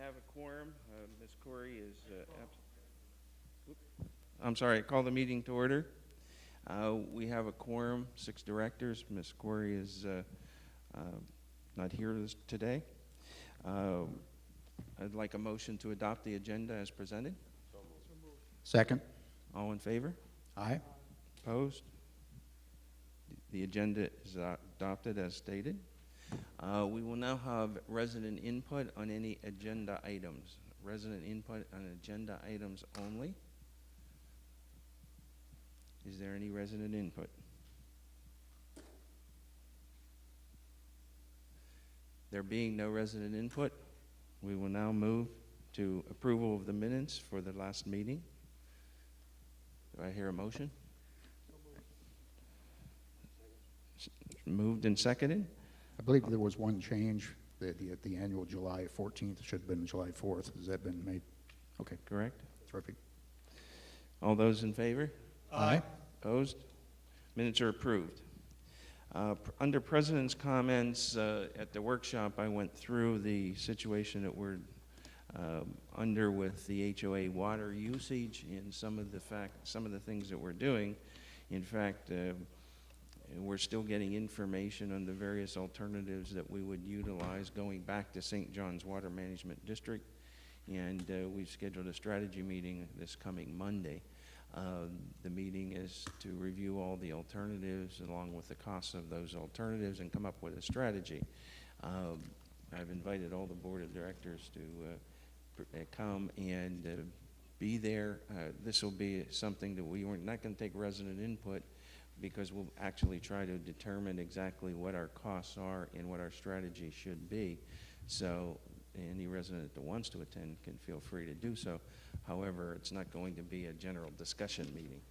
have a quorum. Ms. Corey is I'm sorry, I call the meeting to order. We have a quorum, 6 directors. Ms. Corey is not here today. I'd like a motion to adopt the agenda as presented. Second. All in favor? Aye. Opposed? The agenda is adopted as stated. We will now have resident input on any agenda items. Resident input on agenda items only. Is there any resident input? There being no resident input, we will now move to approval of the minutes for the last meeting. Do I hear a motion? Moved and seconded. I believe there was one change that the annual July 14th should have been July 4th. Has that been made? Okay, Correct. terrific. All those in favor? Aye. Opposed? Minutes are approved. Under President's comments at the workshop, I went through the situation that we're under with the HOA water usage and some of the things that we're doing. In fact, we're still getting information on the various alternatives that we would utilize going back to St. John's Water Management District, and we've scheduled a strategy meeting this coming Monday. The meeting is to review all the alternatives along with the costs of those alternatives and come up with a strategy. I've invited all the board of directors to come and be there. This will be something that we're not going to take resident input, because we'll actually try to determine exactly what our costs are and what our strategy should be. So any resident that wants to attend can feel free to do so. However, it's not going to be a general discussion meeting.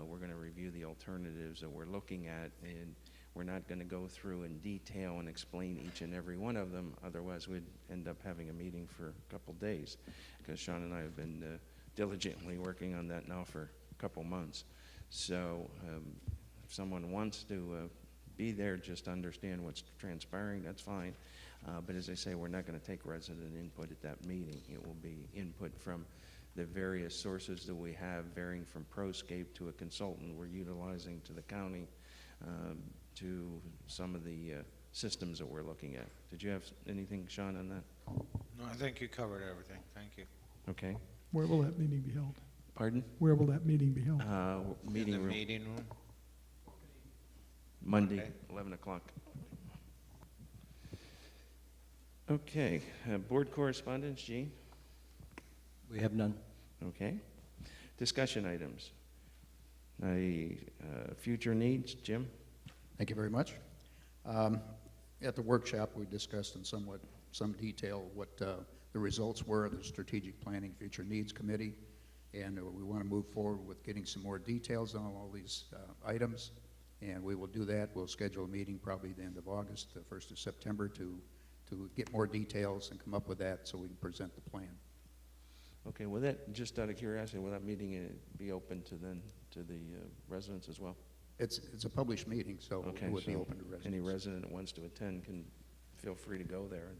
We're going to review the alternatives that we're looking at, and we're not going to go through in detail and explain each and every one of them. Otherwise, we'd end up having a meeting for a couple days, because Sean and I have been diligently working on that now for a couple months. So if someone wants to be there, just understand what's transpiring, that's fine. But as I say, we're not going to take resident input at that meeting. It will be input from the various sources that we have, varying from Proscape to a consultant we're utilizing, to the county, to some of the systems that we're looking at. Did you have anything, Sean, on that? No, I think you covered everything. Thank you. Okay. Where will that meeting be held? Pardon? Where will that meeting be held? Meeting In the room, meeting room? Monday, Monday. 11 o'clock. Okay. Board correspondence, Gene? We have none. Okay. Discussion items. Future needs, Jim? Thank you very much. At the workshop, we discussed in some detail what the results were of the Strategic Planning Future Needs Committee, and we want to move forward with getting some more details on all these items, and we will do that. We'll schedule a meeting probably the end of August, the 1st of September, to get more details and come up with that so we can present the plan. Okay, will that, just out of curiosity, will that meeting be open to the residents as well? It's a published meeting, so Okay, it would be so open to residents. any resident that wants to attend can feel free to go there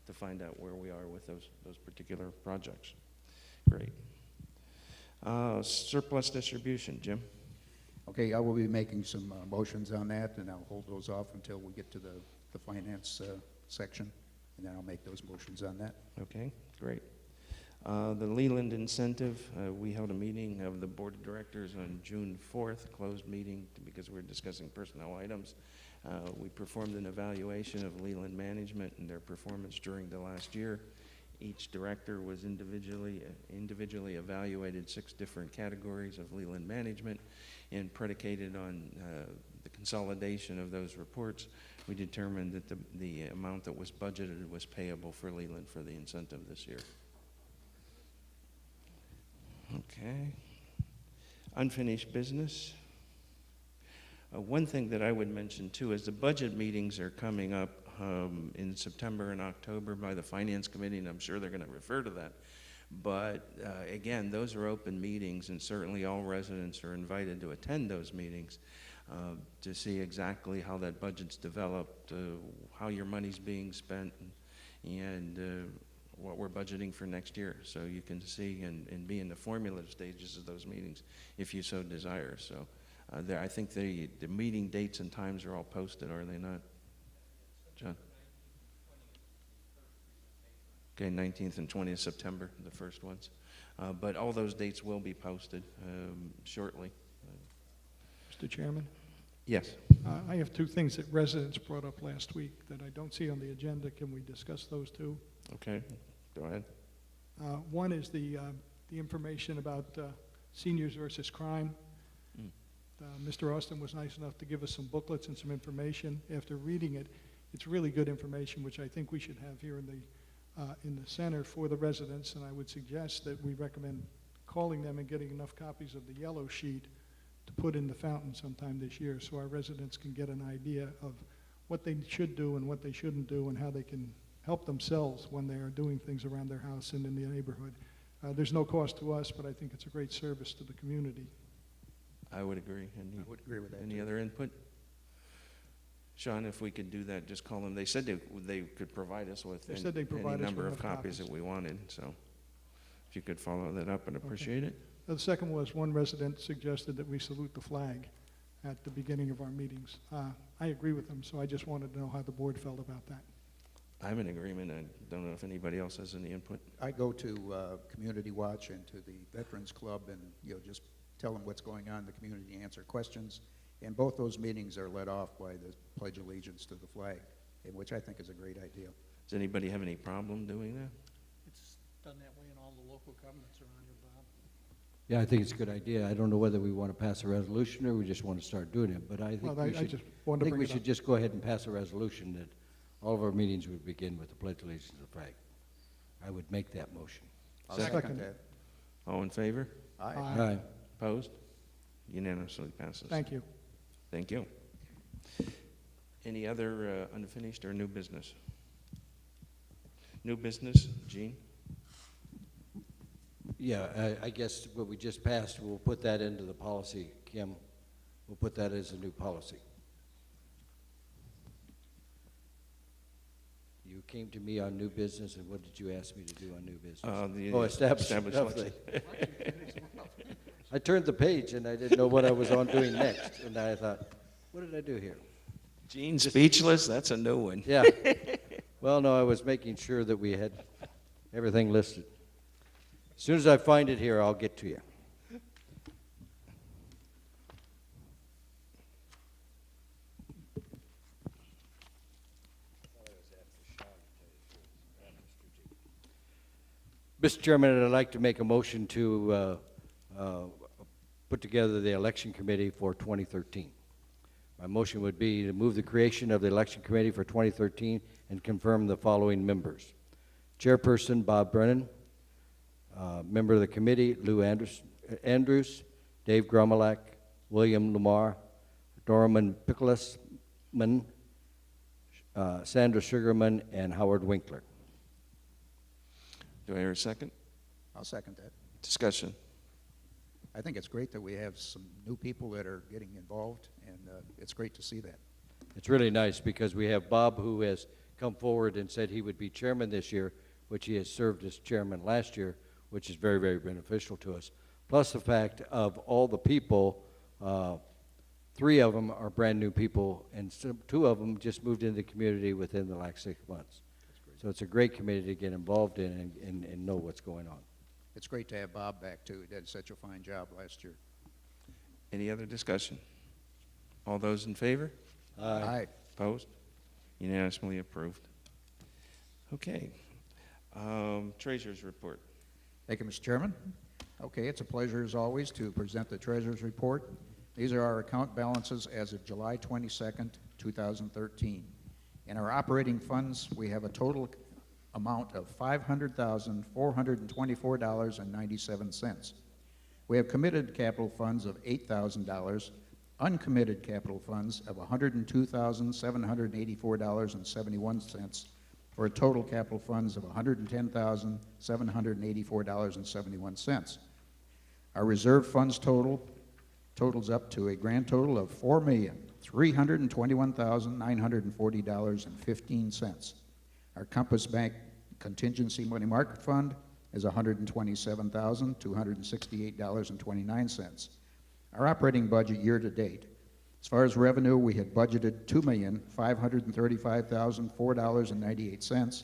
to find out where we are with those particular projects. Great. Surplus distribution, Jim? Okay, I will be making some motions on that, and I'll hold those off until we get to the finance section, and then I'll make those motions on that. Okay, great. The Leland incentive, we held a meeting of the board of directors on June 4th, closed meeting because we're discussing personnel items. We performed an evaluation of Leland management and their performance during the last year. Each director was individually evaluated 6 different categories of Leland management, and predicated on the consolidation of those reports, we determined that the amount that was budgeted was payable for Leland for the incentive this year. Okay. Unfinished business. One thing that I would mention too is the budget meetings are coming up in September and October by the Finance Committee, and I'm sure they're going to refer to that. But again, those are open meetings, and certainly all residents are invited to attend those meetings to see exactly how that budget's developed, how your money's being spent, and what we're we're budgeting for next year. So you can see and be in the formulative stages of those meetings if you so desire. So I think the meeting dates and times are all posted, are they not, John? Okay, 19th and 20th September, the first ones. But all those dates will be posted shortly. Mr. Chairman, Yes. I have two things that residents brought up last week that I don't see on the agenda. Can we discuss those two? Okay, go ahead. One is the information about seniors versus crime. Mm. Mr. Austin was nice enough to give us some booklets and some information. After reading it, it's really good information, which I think we should have here in the center for the residents, and I would suggest that we recommend calling them and getting enough copies of the yellow sheet to put in the fountain sometime this year so our residents can get an idea of what they should do and what they shouldn't do and how they can help themselves when they are doing things around their house and in the neighborhood. There's no cost to us, but I think it's a great service to the community. I would agree. I would agree with that. Any too. other input? Sean, if we could do that, just call them. They said they could provide us with They said they'd provide any us number with of enough copies copies. that we wanted. So if you could follow that up, I'd appreciate it. The second was one resident suggested that we salute the flag at the beginning of our meetings. I agree with them, so I just wanted to know how the board felt about that. I'm in agreement. I don't know if anybody else has any input. I go to Community Watch and to the Veterans Club and, just tell them what's going on in the community, answer questions. And both those meetings are led off by the Pledge of Allegiance to the flag, which I think is a great idea. Does anybody have any problem doing that? It's done that way in all the local governments around here, Bob. Yeah, I think it's a good idea. I don't know whether we want to pass a resolution or we just want to start doing it, but I think Well, we I should, just I wanted to think bring we it should up. just go ahead and pass a resolution that all of our meetings would begin with the Pledge of Allegiance to the flag. I would make that motion. I'll Second. second that. All in favor? Aye. Aye. Opposed? Unanimously passes. Thank you. Thank you. Any other unfinished or new business? New business, Gene? Yeah, I guess what we just passed, we'll put that into the policy, Kim. We'll put that as a new policy. You came to me on new business, and what did you ask me to do on new business? Established election. I turned the page, and I didn't know what I was on doing next, and I thought, what did I do here? Gene, speechless? That's a new one. Yeah. Well, no, I was making sure that we had everything listed. As soon as I find it here, I'll get to you. Mr. Chairman, I'd like to make a motion to put together the election committee for 2013. My motion would be to move the creation of the election committee for 2013 and confirm the following members. Chairperson Bob Brennan, member of the committee Lou Andrews, Dave Gromelak, William Lamar, Dorman Picklisman, Sandra Sugarman, and Howard Winkler. Do I hear a second? I'll second that. Discussion. I think it's great that we have some new people that are getting involved, and it's great to see that. It's really nice because we have Bob, who has come forward and said he would be chairman this year, which he has served as chairman last year, which is very, very beneficial to us. Plus the fact of all the people, 3 of them are brand new people, and 2 of them just moved into the community within the last 6 months. So it's a great committee to get involved in and know what's going on. It's great to have Bob back, too. He did such a fine job last year. Any other discussion? All those in favor? Aye. Opposed? Unanimously approved. Okay. Treasurer's report. Thank you, Mr. Chairman. Okay, it's a pleasure, as always, to present the Treasurer's Report. These are our account balances as of July 22nd, 2013. In our operating funds, we have a total amount of $500,424.97. We have committed capital funds of $8,000, uncommitted capital funds of $102,784.71, for a total capital funds of $110,784.71. Our reserve funds totals up to a grand total of $4,321,940.15. Our Compass Bank contingency money market fund is $127,268.29. Our operating budget year to date, as far as revenue, we had budgeted $2,535,004.98.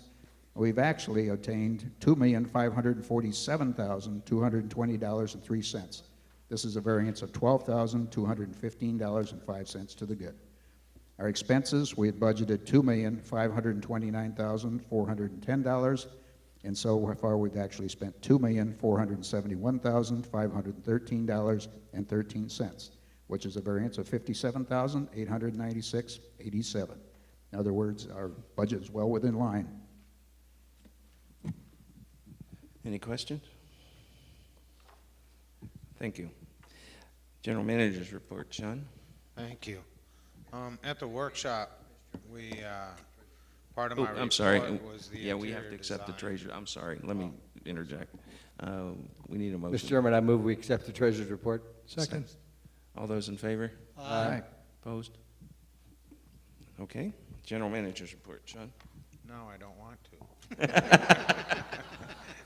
We've actually obtained $2,547,220.03. This is a variance of $12,215.05 to the good. Our expenses, we had budgeted $2,529,410, and so far we've actually spent $2,471,513.13, which is a variance of $57,896.87. In other words, our budget is well within line. Any questions? Thank you. General Manager's report, Sean. Thank you. At the workshop, we, part of my I'm sorry. report was the Yeah, we have to interior accept the design. treasurer. I'm sorry. Let me interject. We need a motion. Mr. Chairman, I move we accept the treasurer's report. Second. All those in favor? Aye. Opposed? Okay. General Manager's report, Sean. No, I don't want to.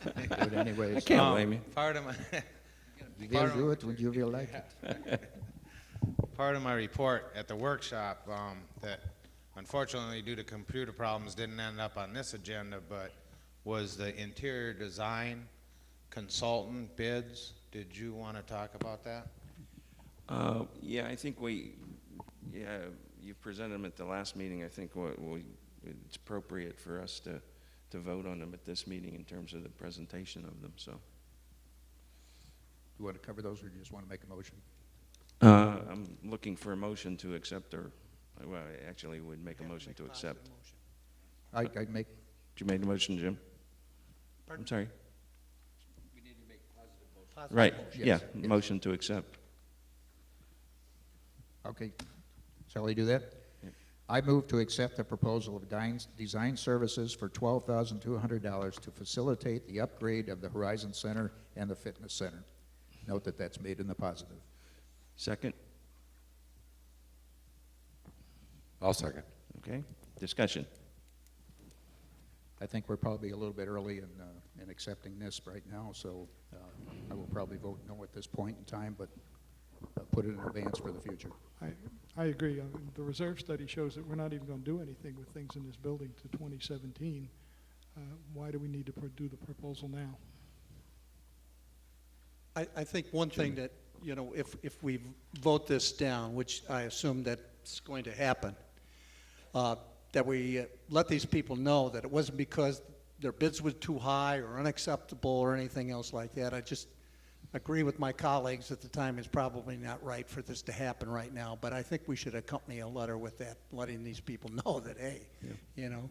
Do it anyways. I can't blame you. Part of my, You will do it when you feel like it. part of my report at the workshop, that unfortunately due to computer problems didn't end up on this agenda, but was the interior design consultant bids. Did you want to talk about that? Yeah, I think you presented them at the last meeting. I think it's appropriate for us to vote on them at this meeting in terms of the presentation of them, so. You want to cover those, or do you just want to make a motion? I'm looking for a motion to accept, or, well, I actually would make a motion to accept. I'd make, Did you make the motion, Jim? Pardon? I'm sorry. Positive Right, motion. yeah, Yes, yes. motion to accept. okay. Shall I do that? Yep. I move to accept the proposal of design services for $12,200 to facilitate the upgrade of the Horizon Center and the Fitness Center. Note that that's made in the positive. Second? I'll second. Okay, discussion. I think we're probably a little bit early in accepting this right now, so I will probably vote no at this point in time, but put it in advance for the future. I agree. I mean, the reserve study shows that we're not even going to do anything with things in this building to 2017. Why do we need to do the proposal now? I think one thing that, you know, if we vote this down, which I assume that's going to happen, that we let these people know that it wasn't because their bids were too high or unacceptable or anything else like that. I just agree with my colleagues that the time is probably not right for this to happen right now, but I think we should accompany a letter with that, letting these people know that, hey, you know,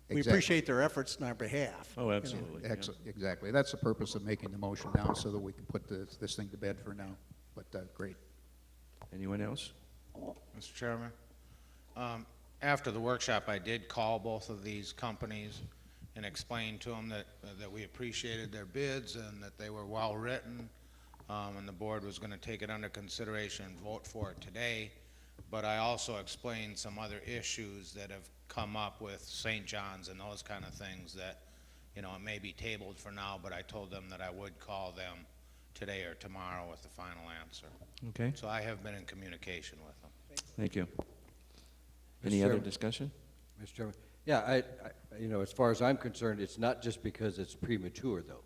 we Exactly. appreciate their efforts on our behalf. Oh, absolutely. yeah. Excellent, exactly. That's the purpose of making the motion now, so that we can put this thing to bed for now. But great. Anyone else? Mr. Chairman, after the workshop, I did call both of these companies and explain to them that we appreciated their bids and that they were well-written, and the board was going to take it under consideration and vote for it today. But I also explained some other issues that have come up with St. John's and those kind of things that, you know, it may be tabled for now, but I told them that I would call them today or tomorrow with the final answer. Okay, So I have been in communication with them. thank you. Mr. Any other Chairman. discussion? Mr. Chairman, yeah, I, you know, as far as I'm concerned, it's not just because it's premature, though.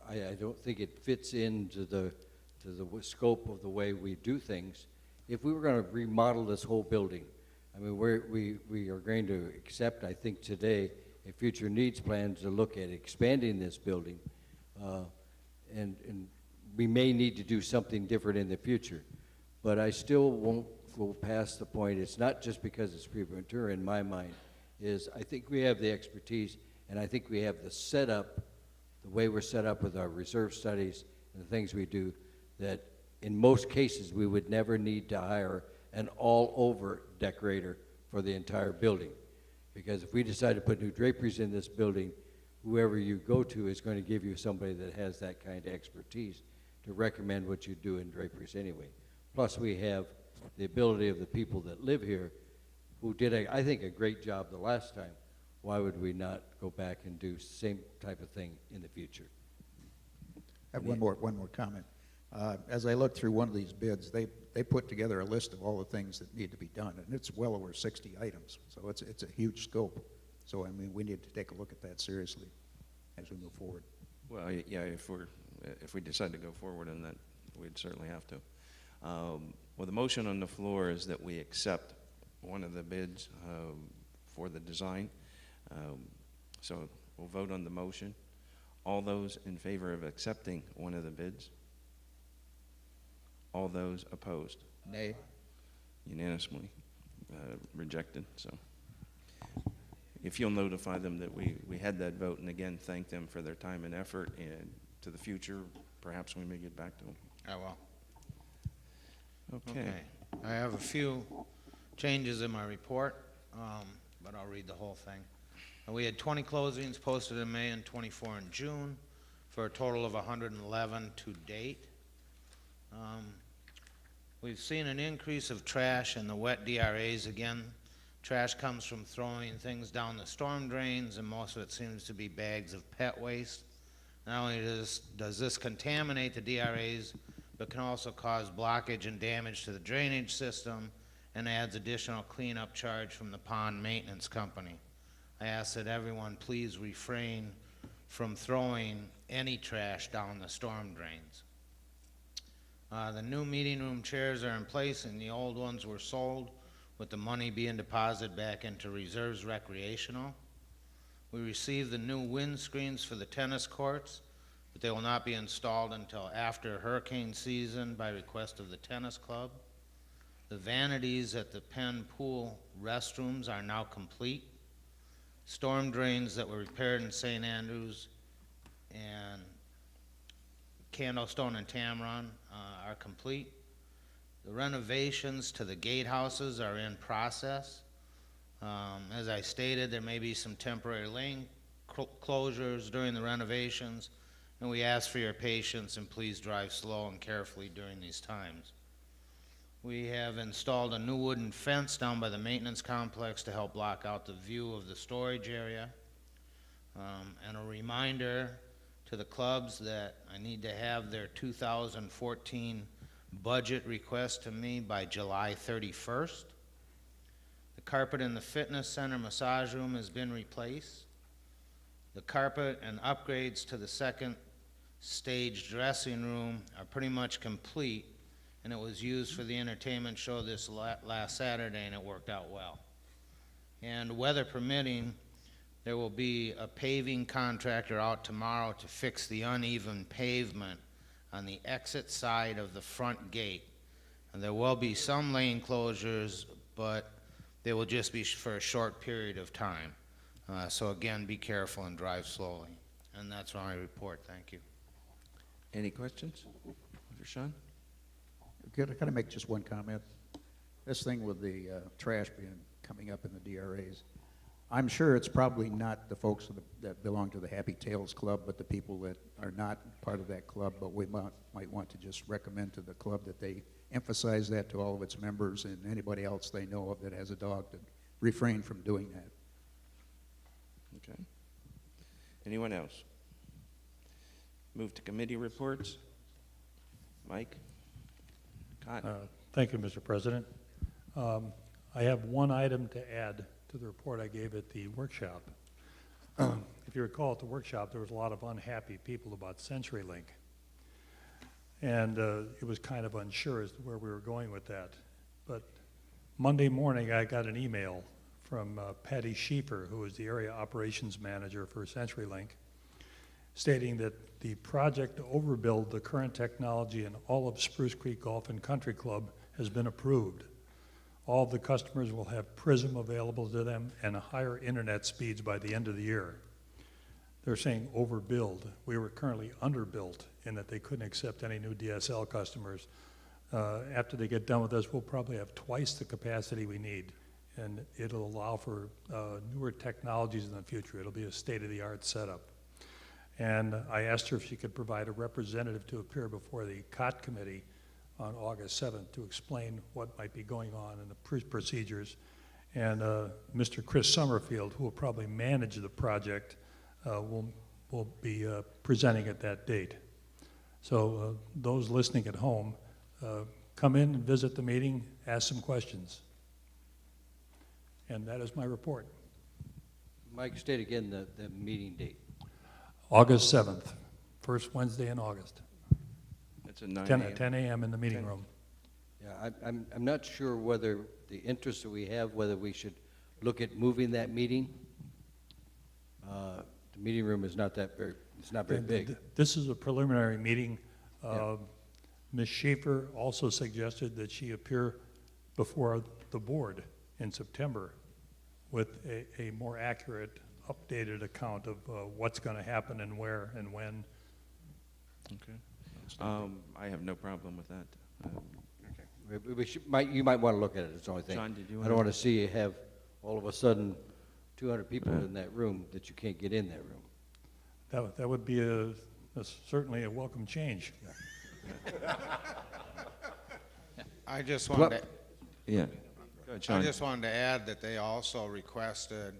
I don't think it fits into the scope of the way we do things. If we were going to remodel this whole building, I mean, we are going to accept, I think, today, a future needs plan to look at expanding this building, and we may need to do something different in the future. But I still won't go past the point, it's not just because it's premature in my mind, is I think we have the expertise, and I think we have the setup, the way we're set up with our reserve studies and the things we do, that in most cases we would never need to hire an all-over decorator for the entire building. Because if we decide to put new draperies in this building, whoever you go to is going to give you somebody that has that kind of expertise to recommend what you do in draperies anyway. Plus we have the ability of the people that live here who did, I think, a great job the last time, why would we not go back and do same type of thing in the future? I have one more comment. As I looked through one of these bids, they put together a list of all the things that need to be done, and it's well over 60 items. So it's a huge scope. So I mean, we need to take a look at that seriously as we move forward. Well, yeah, if we decide to go forward on that, we'd certainly have to. Well, the motion on the floor is that we accept one of the bids for the design. So we'll vote on the motion. All those in favor of accepting one of the bids? All those opposed? Nay. Unanimously rejected. So if you'll notify them that we had that vote, and again, thank them for their time and effort, and to the future, perhaps we may get back to them. I will. Okay. I have a few changes in my report, but I'll read the whole thing. We had 20 closings posted in May and 24 in June, for a total of 111 to date. We've seen an increase of trash in the wet DRAs again. Trash comes from throwing things down the storm drains, and most of it seems to be bags of pet waste. Not only does this contaminate the DRAs, but can also cause blockage and damage to the drainage system, and adds additional cleanup charge from the pond maintenance company. I ask that everyone please refrain from throwing any trash down the storm drains. The new meeting room chairs are in place, and the old ones were sold, with the money being deposited back into reserves recreational. We received the new windscreens for the tennis courts, but they will not be installed until after hurricane season by request of the tennis club. The vanities at the Penn Pool restrooms are now complete. Storm drains that were repaired in St. Andrews and Candlestone and Tamron are complete. The renovations to the gatehouses are in process. As I stated, there may be some temporary lane closures during the renovations, and we ask for your patience and please drive slow and carefully during these times. We have installed a new wooden fence down by the maintenance complex to help block out the view of the storage area. And a reminder to the clubs that I need to have their 2014 budget request to me by July 31st. The carpet in the fitness center massage room has been replaced. The carpet and upgrades to the second stage dressing room are pretty much complete, and it was used for the entertainment show this last Saturday, and it worked out well. And weather permitting, there will be a paving contractor out tomorrow to fix the uneven pavement on the exit side of the front gate. And there will be some lane closures, but they will just be for a short period of time. So again, be careful and drive slowly. And that's my report. Thank you. Any questions for Sean? Could I make just one comment? This thing with the trash coming up in the DRAs, I'm sure it's probably not the folks that belong to the Happy Tales Club, but the people that are not part of that club. But we might want to just recommend to the club that they emphasize that to all of its members and anybody else they know of that has a dog to refrain from doing that. Okay. Anyone else? Move to committee reports. Mike? Cotton? Thank you, Mr. President. I have one item to add to the report I gave at the workshop. If you recall, at the workshop, there was a lot of unhappy people about CenturyLink. And it was kind of unsure as to where we were going with that. But Monday morning, I got an email from Patty Schieffer, who is the area operations manager for CenturyLink, stating that the project to overbuild the current technology in all of Spruce Creek Golf and Country Club has been approved. All of the customers will have Prism available to them and higher internet speeds by the end of the year. They're saying overbuild. We were currently underbuilt in that they couldn't accept any new DSL customers. After they get done with us, we'll probably have twice the capacity we need, and it'll allow for newer technologies in the future. It'll be a state-of-the-art setup. And I asked her if she could provide a representative to appear before the COT committee on August 7th to explain what might be going on in the procedures. And Mr. Chris Summerfield, who will probably manage the project, will be presenting at that date. So those listening at home, come in and visit the meeting, ask some questions. And that is my report. Mike, state again the meeting date. August 7th, first Wednesday in August, It's a 9 10 a.m. 10 a.m. in the meeting 10. room. Yeah, I'm not sure whether the interest that we have, whether we should look at moving that meeting. The meeting room is not it's not very big. This is a preliminary meeting. Yeah. Ms. Schaefer also suggested that she appear before the board in September with a more accurate, updated account of what's going to happen and where and when. Okay. I have no problem with that. You might want to look at it, it's the only thing. John, did you I don't want to see you have, all of a sudden, 200 people in that room that you can't get in that room. That would be certainly a welcome change. I just wanted to, Yeah. Go ahead, Sean. I just wanted to add that they also requested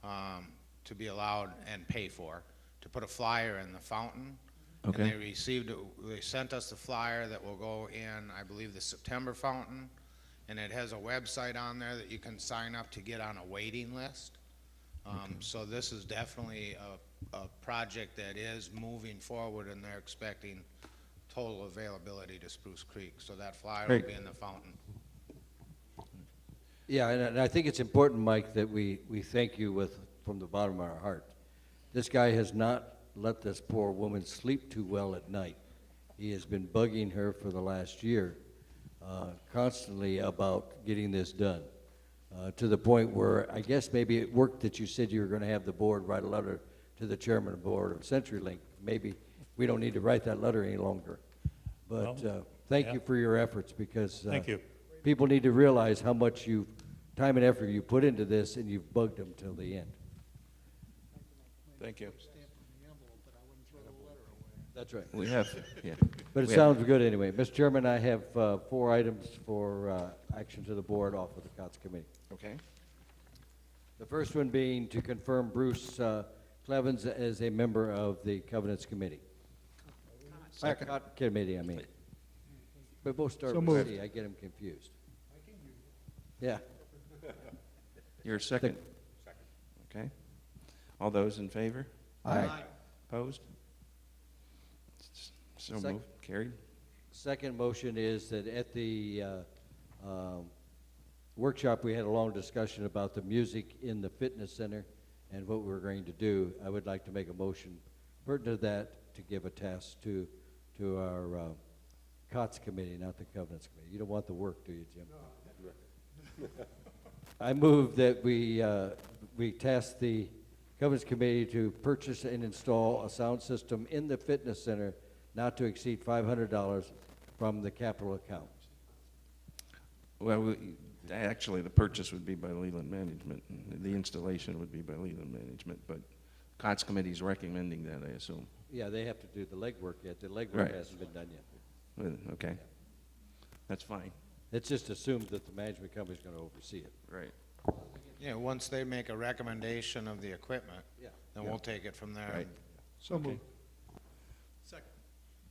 to be allowed and pay for, to put a flyer in the fountain. Okay. And they sent us the flyer that will go in, I believe, the September fountain. And it has a website on there that you can sign up to get on a waiting list. So this is definitely a project that is moving forward, and they're expecting total availability to Spruce Creek. So that flyer will Great. be in the fountain. Yeah, and I think it's important, Mike, that we thank you from the bottom of our heart. This guy has not let this poor woman sleep too well at night. He has been bugging her for the last year, constantly about getting this done, to the point where I guess maybe it worked that you said you were going to have the board write a letter to the chairman of the board of CenturyLink. Maybe we don't need to write that letter any longer. But thank yeah. you for your efforts, because Thank you. people need to realize how much time and effort you put into this, and you've bugged them till the end. Thank you. That's right. We have, yeah. But it We have- sounds good anyway. Mr. Chairman, I have 4 items for action to the board off of the COTS committee. Okay. The first one being to confirm Bruce Clevens as a member of the Covenants Committee. COT Committee, I mean. But both start So with moved. C. I get them confused. Yeah. You're a second? Okay. All those in favor? Aye. Opposed? So Sec- moved, carried. Second motion is that at the workshop, we had a long discussion about the music in the fitness center and what we're going to do. I would like to make a motion pertinent to that, to give a task to our COTS committee, not the Covenants committee. You don't want the work, do you, Jim? No. I move that we task the Covenants committee to purchase and install a sound system in the fitness center not to exceed $500 from the capital account. Well, actually, the purchase would be by Leland Management, and the installation would be by Leland Management, but COTS committee's recommending that, I assume. Yeah, they have to do the legwork yet. The legwork Right. hasn't been done yet. Well, okay. That's fine. It's just assumed that the management company's going to oversee it. Right. Yeah, once they make a recommendation of the equipment, Yeah. then we'll take it from there. Right. So Okay. moved.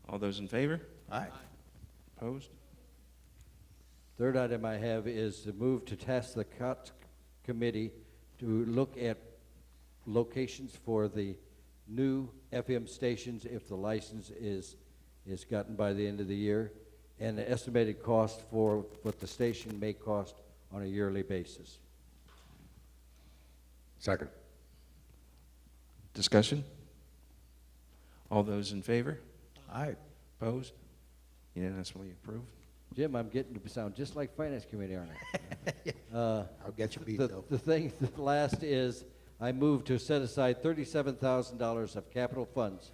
All those in favor? Aye. Opposed? Third item I have is to move to task the COTS committee to look at locations for the new FM stations if the license is gotten by the end of the year, and the estimated cost for what the station may cost on a yearly basis. Second. Discussion? All those in favor? Aye. Opposed? Unanimously approved. Jim, I'm getting to sound just like finance committee, aren't I? I'll get you beat, though. The last is, I move to set aside $37,000 of capital funds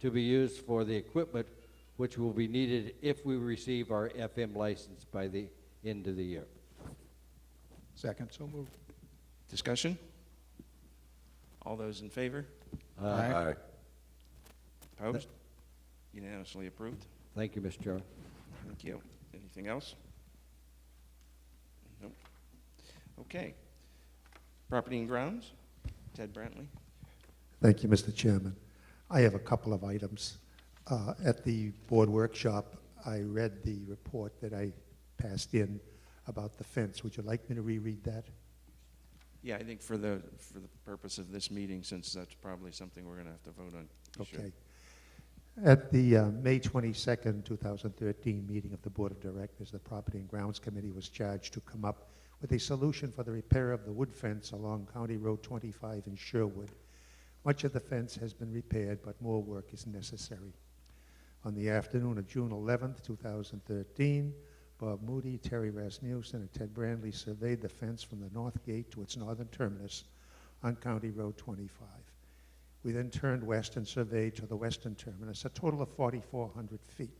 to be used for the equipment which will be needed if we receive our FM license by the end of the year. Second. So moved. Discussion? All those in favor? Aye. Opposed? Unanimously approved. Thank you, Mr. Chairman. Thank you. Anything else? Nope. Okay. Property and Grounds, Ted Brantley. Thank you, Mr. Chairman. I have a couple of items. At the board workshop, I read the report that I passed in about the fence. Would you like me to reread that? Yeah, I think for the purpose of this meeting, since that's probably something we're going to have to vote on. you should. Okay. At the May 22nd, 2013 meeting of the Board of Directors, the Property and Grounds Committee was charged to come up with a solution for the repair of the wood fence along County Road 25 in Sherwood. Much of the fence has been repaired, but more work is necessary. On the afternoon of June 11th, 2013, Bob Moody, Terry Rasmussen, and Ted Brandley surveyed the fence from the north gate to its northern terminus on County Road 25. We then turned west and surveyed to the western terminus, a total of 4,400 feet.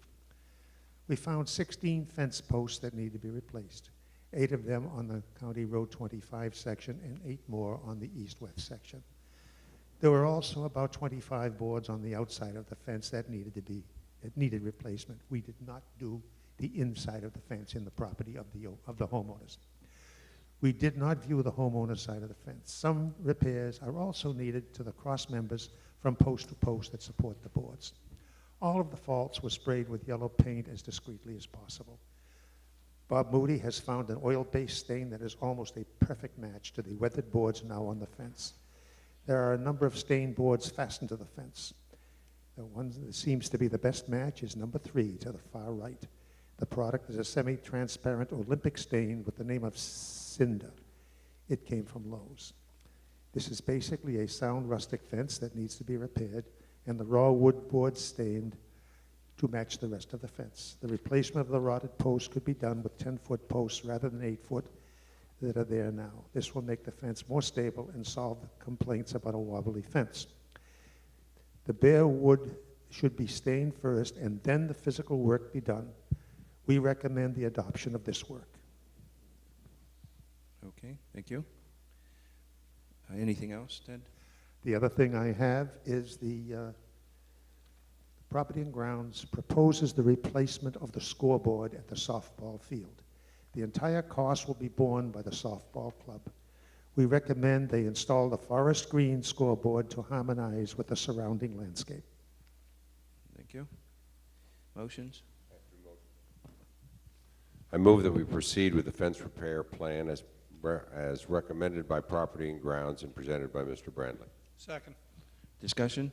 We found 16 fence posts that need to be replaced, 8 of them on the County Road 25 section and 8 more on the east-west section. There were also about 25 boards on the outside of the fence that needed replacement. We did not do the inside of the fence in the property of the homeowners. We did not view the homeowner side of the fence. Some repairs are also needed to the cross members from post to post that support the boards. All of the faults were sprayed with yellow paint as discreetly as possible. Bob Moody has found an oil-based stain that is almost a perfect match to the weathered boards now on the fence. There are a number of stained boards fastened to the fence. The one that seems to be the best match is number 3 to the far right. The product is a semi-transparent Olympic stain with the name of Cinder. It came from Lowe's. This is basically a sound rustic fence that needs to be repaired, and the raw wood boards stained to match the rest of the fence. The replacement of the rotted posts could be done with 10-foot posts rather than 8-foot that are there now. This will make the fence more stable and solve the complaints about a wobbly fence. The bare wood should be stained first and then the physical work be done. We recommend the adoption of this work. Okay, thank you. Anything else, Ted? The other thing I have is the Property and Grounds proposes the replacement of the scoreboard at the softball field. The entire cost will be borne by the softball club. We recommend they install the forest green scoreboard to harmonize with the surrounding landscape. Thank you. Motions? I move that we proceed with the fence repair plan as recommended by Property and Grounds and presented by Mr. Brandley. Second. Discussion?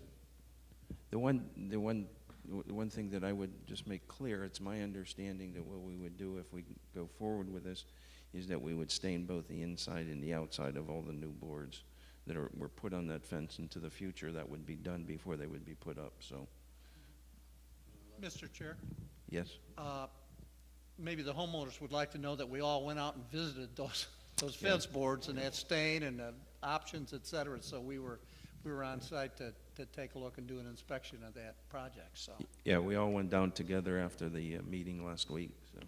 The one thing that I would just make clear, it's my understanding that what we would do if we go forward with this is that we would stain both the inside and the outside of all the new boards that were put on that fence into the future. That would be done before they would be put up, so, Mr. Chair, yes? maybe the homeowners would like to know that we all went out and visited those fence boards and that stain and options, et cetera. So we were on site to take a look and do an inspection of that project, so. Yeah, we all went down together after the meeting last week, so.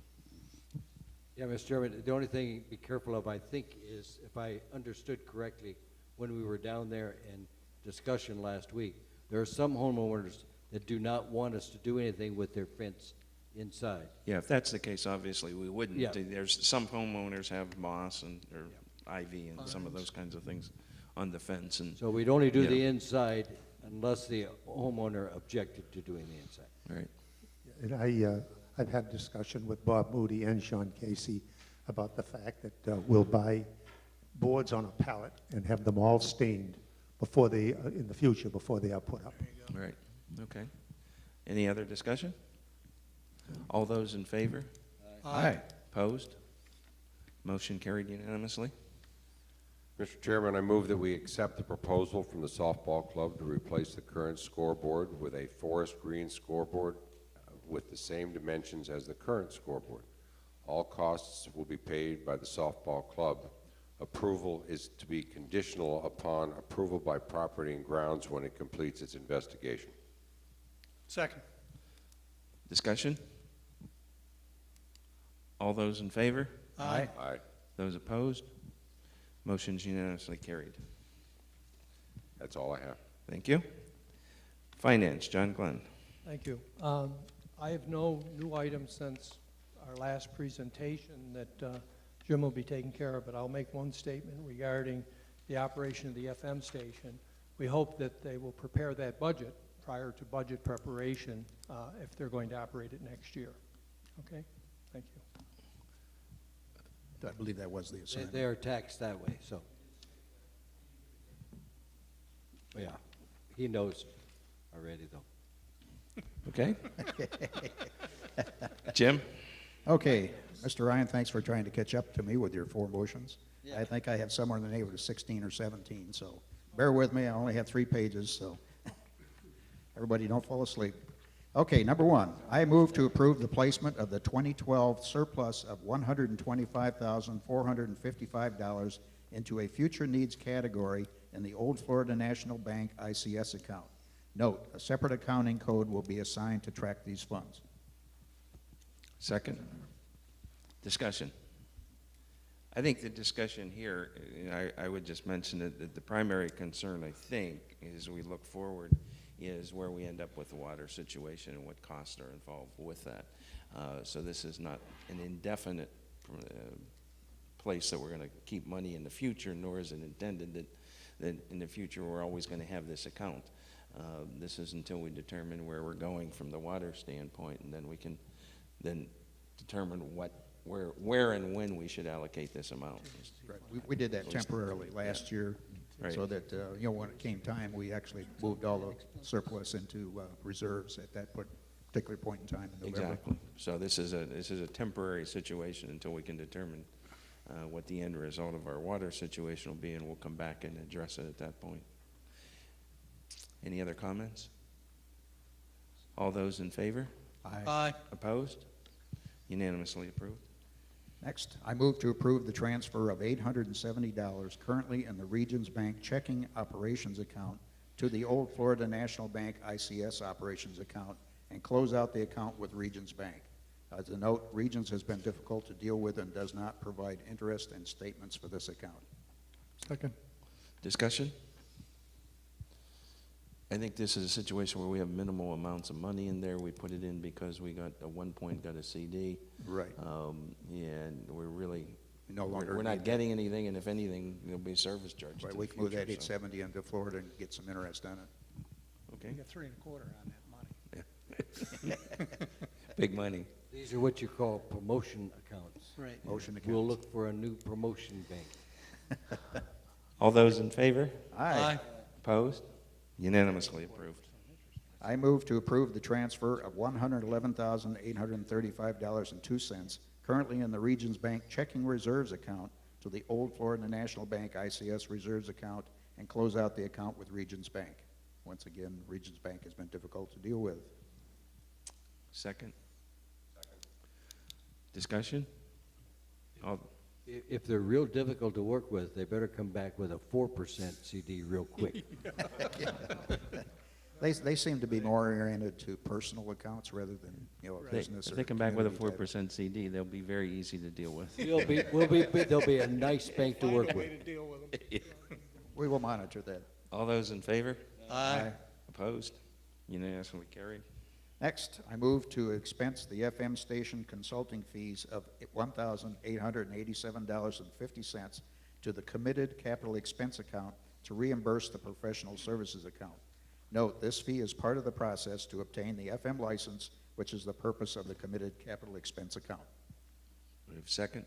Yeah, Mr. Chairman, the only thing to be careful of, I think, is if I understood correctly, when we were down there in discussion last week, there are some homeowners that do not want us to do anything with their fence inside. Yeah, if that's the case, obviously, we wouldn't. Yeah. There's some homeowners have moss or ivy and some of those kinds of things on the fence, and, So we'd only do Yeah. the inside unless the homeowner objected to doing the inside. right. And I've had discussion with Bob Moody and Sean Casey about the fact that we'll buy boards on a pallet and have them all stained before they, in the future, before they are put up. Right, okay. Any other discussion? All those in favor? Aye. Opposed? Motion carried unanimously. Mr. Chairman, I move that we accept the proposal from the softball club to replace the current scoreboard with a forest green scoreboard with the same dimensions as the current scoreboard. All costs will be paid by the softball club. Approval is to be conditional upon approval by Property and Grounds when it completes its investigation. Second. Discussion? All those in favor? Aye. Aye. Those opposed? Motion's unanimously carried. That's all I have. Thank you. Finance, John Glenn. Thank you. I have no new items since our last presentation that Jim will be taking care of, but I'll make one statement regarding the operation of the FM station. We hope that they will prepare that budget prior to budget preparation if they're going to operate it next year. Okay? Thank you. I believe that was the assignment. They are taxed that way, so. Yeah, he knows already, though. Okay? Jim? Okay, Mr. Ryan, thanks for trying to catch up to me with your 4 motions. I think I have somewhere in the neighborhood of 16 or 17, so bear with me, I only have 3 pages, so everybody don't fall asleep. Okay, number 1, I move to approve the placement of the 2012 surplus of $125,455 into a future needs category in the Old Florida National Bank ICS account. Note, a separate accounting code will be assigned to track these funds. Second. Discussion. I think the discussion here, I would just mention that the primary concern, I think, as we look forward, is where we end up with the water situation and what costs are involved with that. So this is not an indefinite place that we're going to keep money in the future, nor is it intended that in the future we're always going to have this account. This is until we determine where we're going from the water standpoint, and then we can then determine where and when we should allocate this amount. Right. We did that temporarily last year, Right. so that, when it came time, we actually moved all the surplus into reserves at that particular point in time in November. Exactly. So this is a temporary situation until we can determine what the end result of our water situation will be, and we'll come back and address it at that point. Any other comments? All those in favor? Aye. Opposed? Unanimously approved. Next, I move to approve the transfer of $870 currently in the Regions Bank checking operations account to the Old Florida National Bank ICS operations account and close out the account with Regions Bank. As a note, Regions has been difficult to deal with and does not provide interest and statements for this account. Second. Discussion? I think this is a situation where we have minimal amounts of money in there. We put it in because we got, at one point, got a CD. Right. And we're really, No longer we're need not that. getting anything, and if anything, there'll be a service charge Right, to we the can move that future, so- 870 into Florida and get some interest on it. Okay, You got 3 1/4 on that money. big money. These are what you call promotion accounts. Right. Motion accounts. We'll look for a new promotion bank. All those in favor? Aye. Opposed? Unanimously approved. I move to approve the transfer of $111,835.02 currently in the Regions Bank checking reserves account to the Old Florida National Bank ICS reserves account and close out the account with Regions Bank. Once again, Regions Bank has been difficult to deal with. Second? Discussion? All, If they're real difficult to work with, they better come back with a 4% CD real quick. They seem to be more oriented to personal accounts rather than, business. if or they come back with a community type. 4% CD, they'll be very easy to deal with. They'll be a nice bank to work with. We will monitor that. All those in favor? Aye. Opposed? Unanimously carried. Next, I move to expense the FM station consulting fees of $1,887.50 to the committed capital expense account to reimburse the professional services account. Note, this fee is part of the process to obtain the FM license, which is the purpose of the committed capital expense account. We have a second?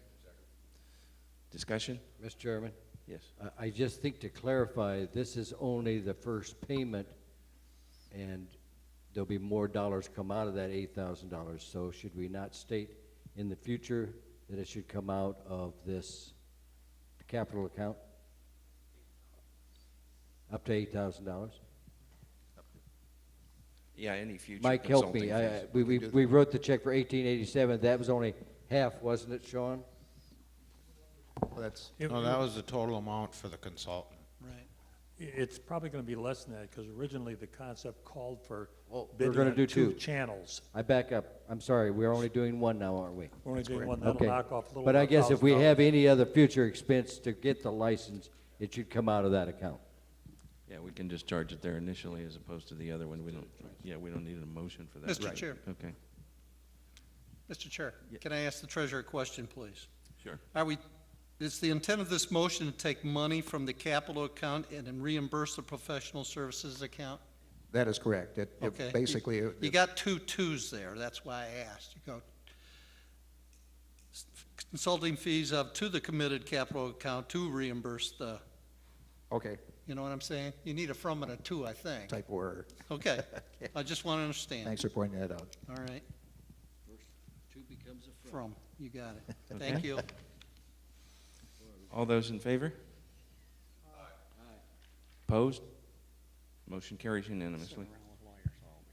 Discussion? Mr. Chairman, Yes. I just think to clarify, this is only the first payment, and there'll be more dollars come out of that $8,000. So should we not state in the future that it should come out of this capital account? Up to $8,000? Yeah, any future Mike, help me. consulting fees. We wrote the check for 1887. That was only half, wasn't it, Sean? Well, that's, No, that was the total amount for the consultant. Right. It's probably going to be less than that, because originally the concept called for we're bidding gonna on do 2 two. channels. I back up. I'm sorry, we're only doing one now, aren't we? We're only doing one, that'll Okay. knock off a little But I over guess if we $1,000. have any other future expense to get the license, it should come out of that account. Yeah, we can just charge it there initially as opposed to the other one. We don't need a motion for that. Mr. Chair, Okay, Mr. Chair, can I ask the treasurer a question, please? sure. Are we Is the intent of this motion to take money from the capital account and then reimburse the professional services account? That is correct. Okay. Basically, You got two twos there, that's why I asked. You go, consulting fees up to the committed capital account to reimburse the, okay, you know what I'm saying? You need a from and a to, I think. type order. Okay, I just want to understand. Thanks for pointing that out. All right, Two becomes a from, you got it. Okay. Thank you. All those in favor? Opposed? Motion carries unanimously.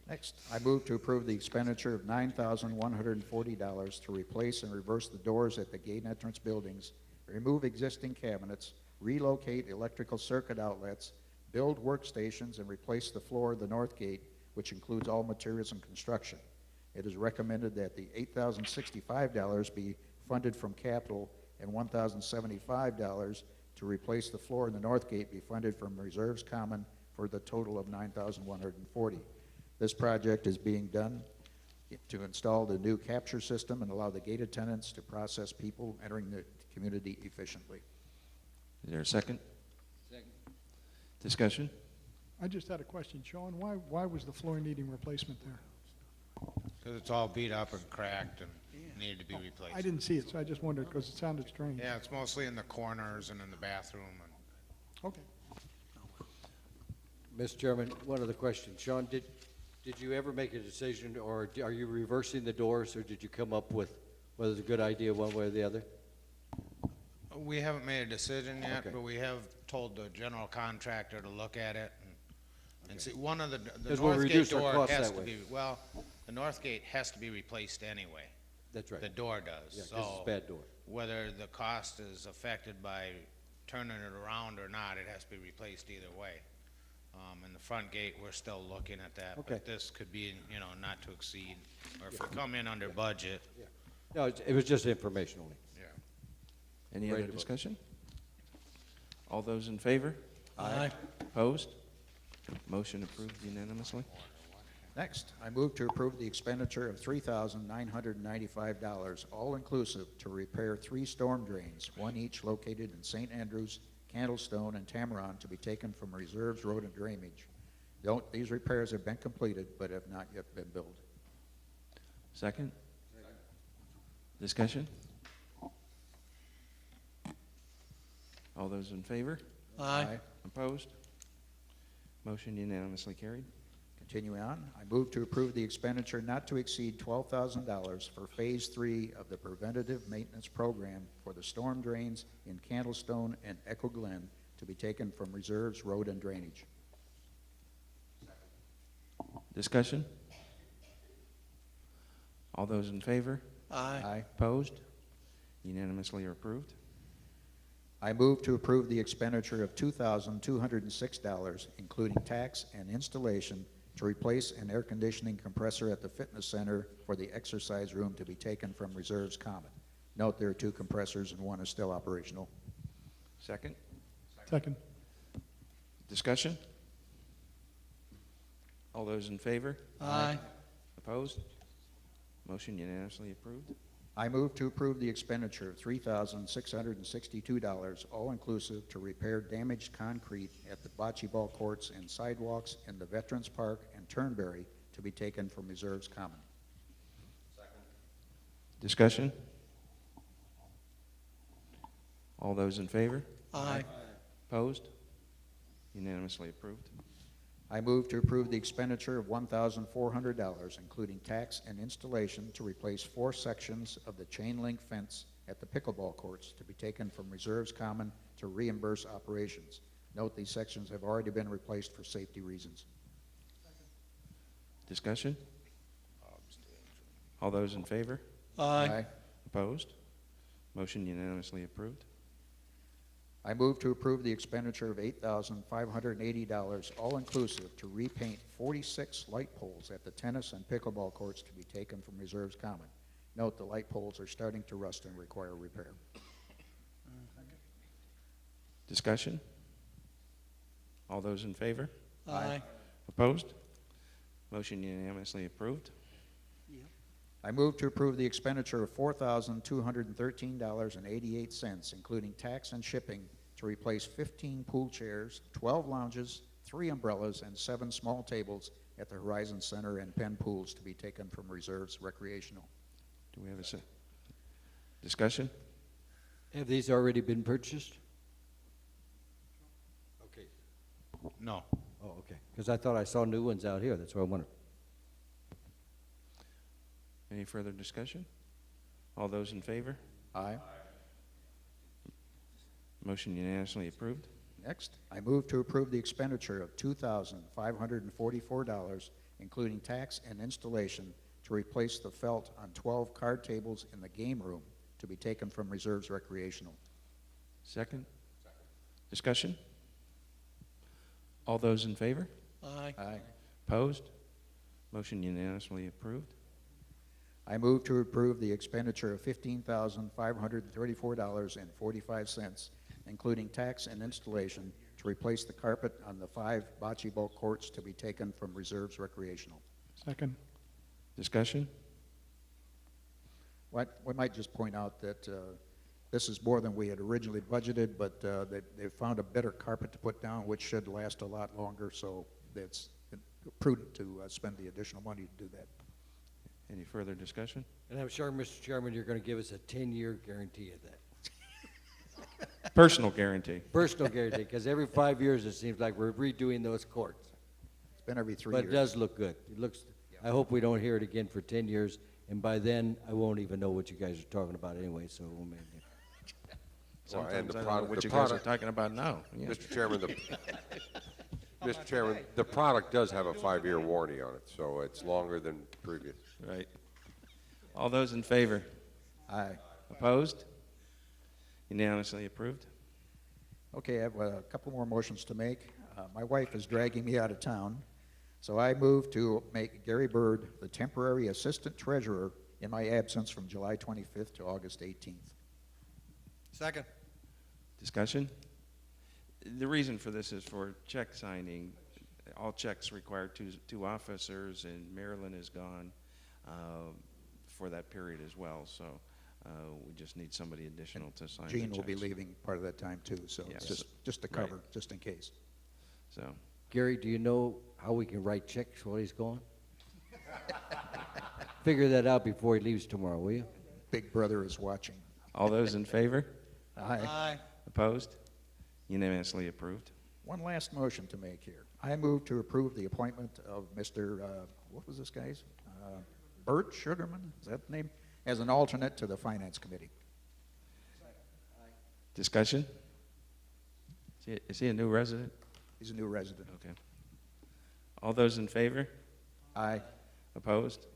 Next, I move to approve the expenditure of $9,140 to replace and reverse the doors at the gate entrance buildings, remove existing cabinets, relocate electrical circuit outlets, build workstations, and replace the floor of the north gate, which includes all materials and construction. It is recommended that the $8,065 be funded from capital and $1,075 to replace the floor in the north gate be funded from reserves common for the total of $9,140. This project is being done to install the new capture system and allow the gate attendants to process people entering the community efficiently. Is there a second? Second. Discussion? I just had a question. Sean, why was the floor needing replacement there? Because it's all beat up and cracked and needed to be replaced. I didn't see it, so I just wondered, because it sounded strange. Yeah, it's mostly in the corners and in the bathroom. And Okay. Mr. Chairman, one other question. Sean, did you ever make a decision, or are you reversing the doors, or did you come up with whether it's a good idea one way or the other? we haven't made a decision yet, Okay. but we have told the general contractor to look at it and see, one of the Because we'll north gate reduce our door costs has that to way. be, well, the north gate has to be replaced anyway. That's right. The door does. Yeah, 'cause So it's a bad door. whether the cost is affected by turning it around or not, it has to be replaced either way. In the front gate, we're still looking at that, Okay. but this could be, not to exceed, or if we come in under budget, No, it was just information only. yeah. Any Ready other to vote. discussion? All those in favor? Aye. Opposed? Motion approved unanimously. Next, I move to approve the expenditure of $3,995, all-inclusive, to repair 3 storm drains, one each located in St. Andrews, Candlestone, and Tamaron, to be taken from reserves, road, and drainage. These repairs have been completed, but have not yet been billed. Second? Discussion? All those in favor? Aye. Opposed? Motion unanimously carried. Continuing on, I move to approve the expenditure not to exceed $12,000 for Phase 3 of the preventative maintenance program for the storm drains in Candlestone and Echo Glen, to be taken from reserves, road, and drainage. Discussion? All those in favor? Aye. Opposed? Unanimously approved. I move to approve the expenditure of $2,206, including tax and installation, to replace an air conditioning compressor at the fitness center for the exercise room, to be taken from reserves common. Note there are 2 compressors and 1 is still operational. Second? Second. Discussion? All those in favor? Aye. Opposed? Motion unanimously approved. I move to approve the expenditure of $3,662, all-inclusive, to repair damaged concrete at the bocce ball courts and sidewalks in the Veterans Park and Turnberry, to be taken from reserves common. Discussion? All those in favor? Aye. Opposed? Unanimously approved. I move to approve the expenditure of $1,400, including tax and installation, to replace 4 sections of the chain link fence at the pickleball courts, to be taken from reserves common to reimburse operations. Note these sections have already been replaced for safety reasons. Discussion? All those in favor? Aye. Opposed? Motion unanimously approved. I move to approve the expenditure of $8,580, all-inclusive, to repaint 46 light poles at the tennis and pickleball courts, to be taken from reserves common. Note the light poles are starting to rust and require repair. Discussion? All those in favor? Aye. Opposed? Motion unanimously approved. I move to approve the expenditure of $4,213.88, including tax and shipping, to replace 15 pool chairs, 12 lounges, 3 umbrellas, and 7 small tables at the Horizon Center and Penn pools to be taken from reserves recreational. Do we have a discussion? Have these already been purchased? Okay. No. Oh, okay. Because I thought I saw new ones out here. That's why I wondered. Any further discussion? All those in favor? Aye. Motion unanimously approved. Next, I move to approve the expenditure of $2,544, including tax and installation, to replace the felt on 12 card tables in the game room to be taken from reserves recreational. Second? Discussion? All those in favor? Aye. Aye. Opposed? Motion unanimously approved. I move to approve the expenditure of $15,534.45, including tax and installation, to replace the carpet on the 5 bocce ball courts to be taken from reserves recreational. Second. Discussion? We might just point out that this is more than we had originally budgeted, but they found a better carpet to put down, which should last a lot longer, so it's prudent to spend the additional money to do that. Any further discussion? And I'm sure, Mr. Chairman, you're going to give us a 10-year guarantee of that. Personal guarantee. Personal guarantee, because every 5 years it seems like we're redoing those courts. It's been every 3 But years. it does look good. It looks, I hope we don't hear it again for 10 years, and by then, I won't even know what you guys are talking about anyway, so we'll maybe. Well, and Sometimes the I don't know product- what the you guys are product- talking about now. Yeah. Mr. Chairman, Mr. Chairman, the product does have a 5-year warranty on it, so it's longer than previous. Right. All those in favor? Aye. Opposed? Unanimously approved. Okay, I have a couple more motions to make. My wife is dragging me out of town, so I move to make Gary Bird the temporary assistant treasurer in my absence from July 25th to August 18th. Second. Discussion? The reason for this is for check signing. All checks require two officers, and Marilyn is gone for that period as well, so we just need somebody additional to sign the Gene will be checks. leaving part of that time too, so Yes. just to cover, just in case. So, Gary, do you know how we can write checks while he's gone? Figure that out before he leaves tomorrow, will you? Big brother is watching. all those in favor? Aye. Aye. Opposed? Unanimously approved. One last motion to make here. I move to approve the appointment of Mr., what was this guy's? Bert Sugarman, is that the name? As an alternate to the Finance Committee. Discussion? Is he a new resident? He's a new resident. Okay. All those in favor? Aye. Opposed?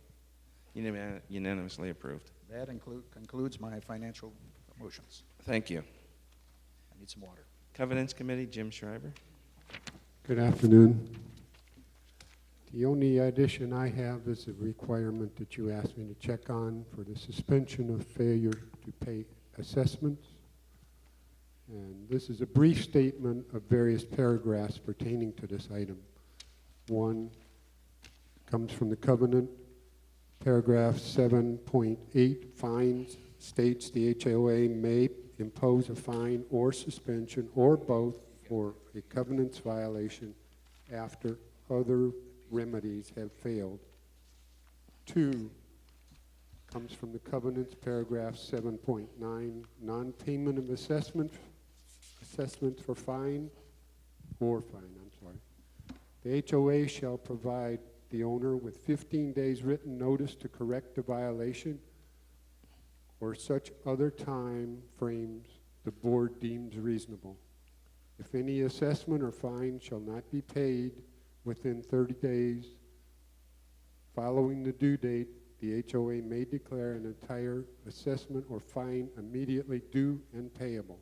Unanimously approved. That concludes my financial motions. Thank you. I need some water. Covenants Committee, Jim Schreiber. Good afternoon. The only addition I have is a requirement that you asked me to check on for the suspension of failure to pay assessments. And this is a brief statement of various paragraphs pertaining to this item. One comes from the covenant. Paragraph 7.8, fines, states the HOA may impose a fine or suspension or both for a covenant's violation after other remedies have failed. 2 comes from the covenants, paragraph 7.9, non-payment of assessments for fine, The HOA shall provide the owner with 15 days written notice to correct the violation or such other time frames the board deems reasonable. If any assessment or fine shall not be paid within 30 days following the due date, the HOA may declare an entire assessment or fine immediately due and payable.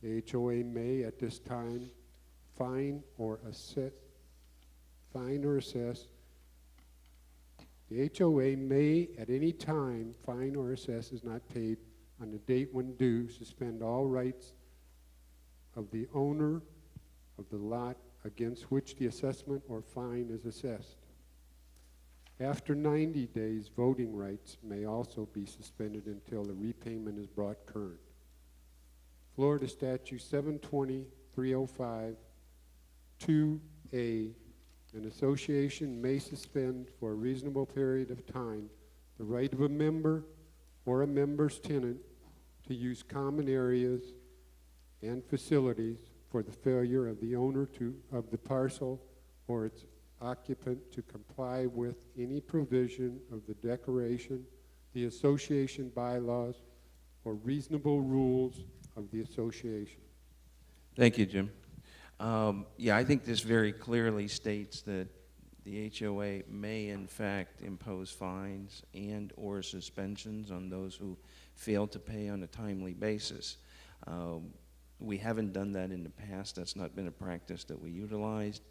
The HOA may, at this time, fine or assess. The HOA may, at any time, fine or assess is not paid on the date when due, suspend all rights of the owner of the lot against which the assessment or fine is assessed. After 90 days, voting rights may also be suspended until the repayment is brought current. Florida Statute 720-305, 2A, an association may suspend for a reasonable period of time the right of a member or a member's tenant to use common areas and facilities for the failure of the owner of the parcel or its occupant to comply with any provision of the declaration, the association bylaws, or reasonable rules of the association. Thank you, Jim. Yeah, I think this very clearly states that the HOA may in fact impose fines and/or suspensions on those who fail to pay on a timely basis. We haven't done that in the past. That's not been a practice that we utilized,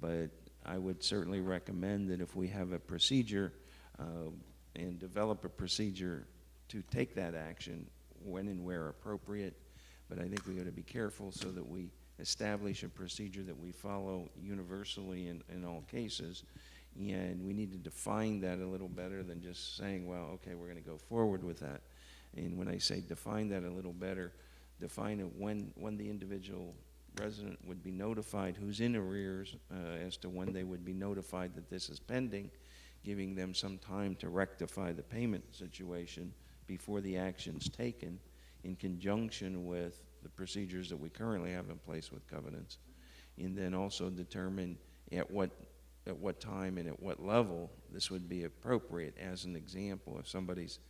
but I would certainly recommend that if we have a procedure and develop a procedure to take that action when and where appropriate, but I think we got to be careful so that we establish a procedure that we follow universally in all cases, and we need to define that a little better than just saying, well, okay, we're going to go forward with that. And when I say define that a little better, define it when the individual resident would be notified, who's in arrears, as to when they would be notified that this is pending, giving them some time to rectify the payment situation before the action's taken, in conjunction with the procedures that we currently have in place with covenants, and then also determine at what time and at what level this would be appropriate. As an example, if somebody's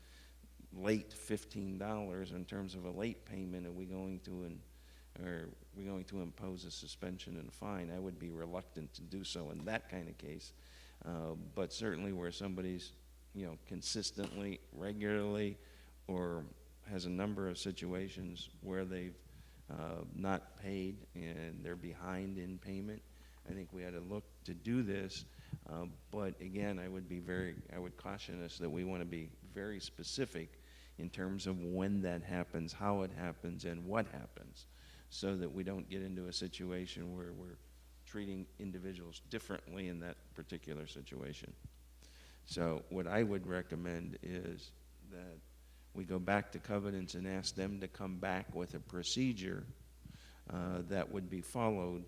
late $15 in terms of a late payment, are we going to impose a suspension and a fine? I would be reluctant to do so in that kind of case, but certainly where somebody's consistently, regularly, or has a number of situations where they've not paid and they're behind in payment, I think we had to look to do this. But again, I would caution us that we want to be very specific in terms of when that happens, how it happens, and what happens, so that we don't get into a situation where we're treating individuals differently in that particular situation. So what I would recommend is that we go back to covenants and ask them to come back with a procedure that would be followed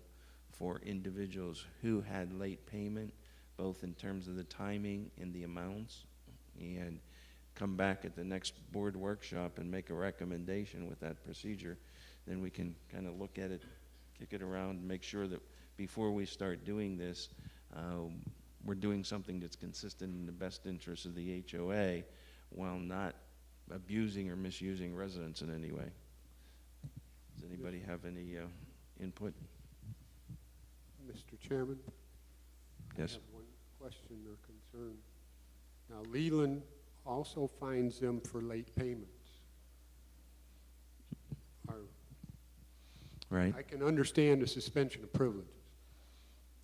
for individuals who had late payment, both in terms of the timing and the amounts, and come back at the next board workshop and make a recommendation with that procedure. Then we can kind of look at it, kick it around, and make sure that before we start doing this, we're doing something that's consistent in the best interest of the HOA while not abusing or misusing residents in any way. Does anybody have any input? Mr. Chairman? Yes. I have one question or concern. Now, Leland also fines them for late payments. Right. I can understand the suspension of privileges,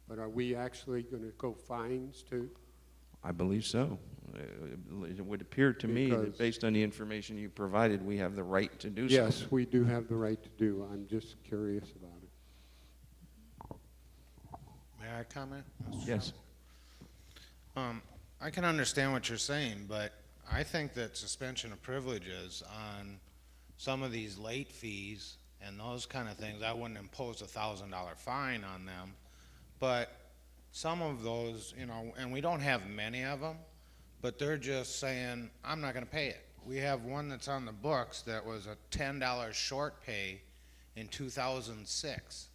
but are we actually going to go fines too? I believe so. It would appear to me that based on the information you provided, we have the right to do so. Yes, we do have the right to do. I'm just curious about it. May I comment, Mr. Yes. Chairman? I can understand what you're saying, but I think that suspension of privileges on some of these late fees and those kind of things, I wouldn't impose a $1,000 fine on them. But some of those, and we don't have many of them, but they're just saying, I'm not going to pay it. We have one that's on the books that was a $10 short pay in 2006.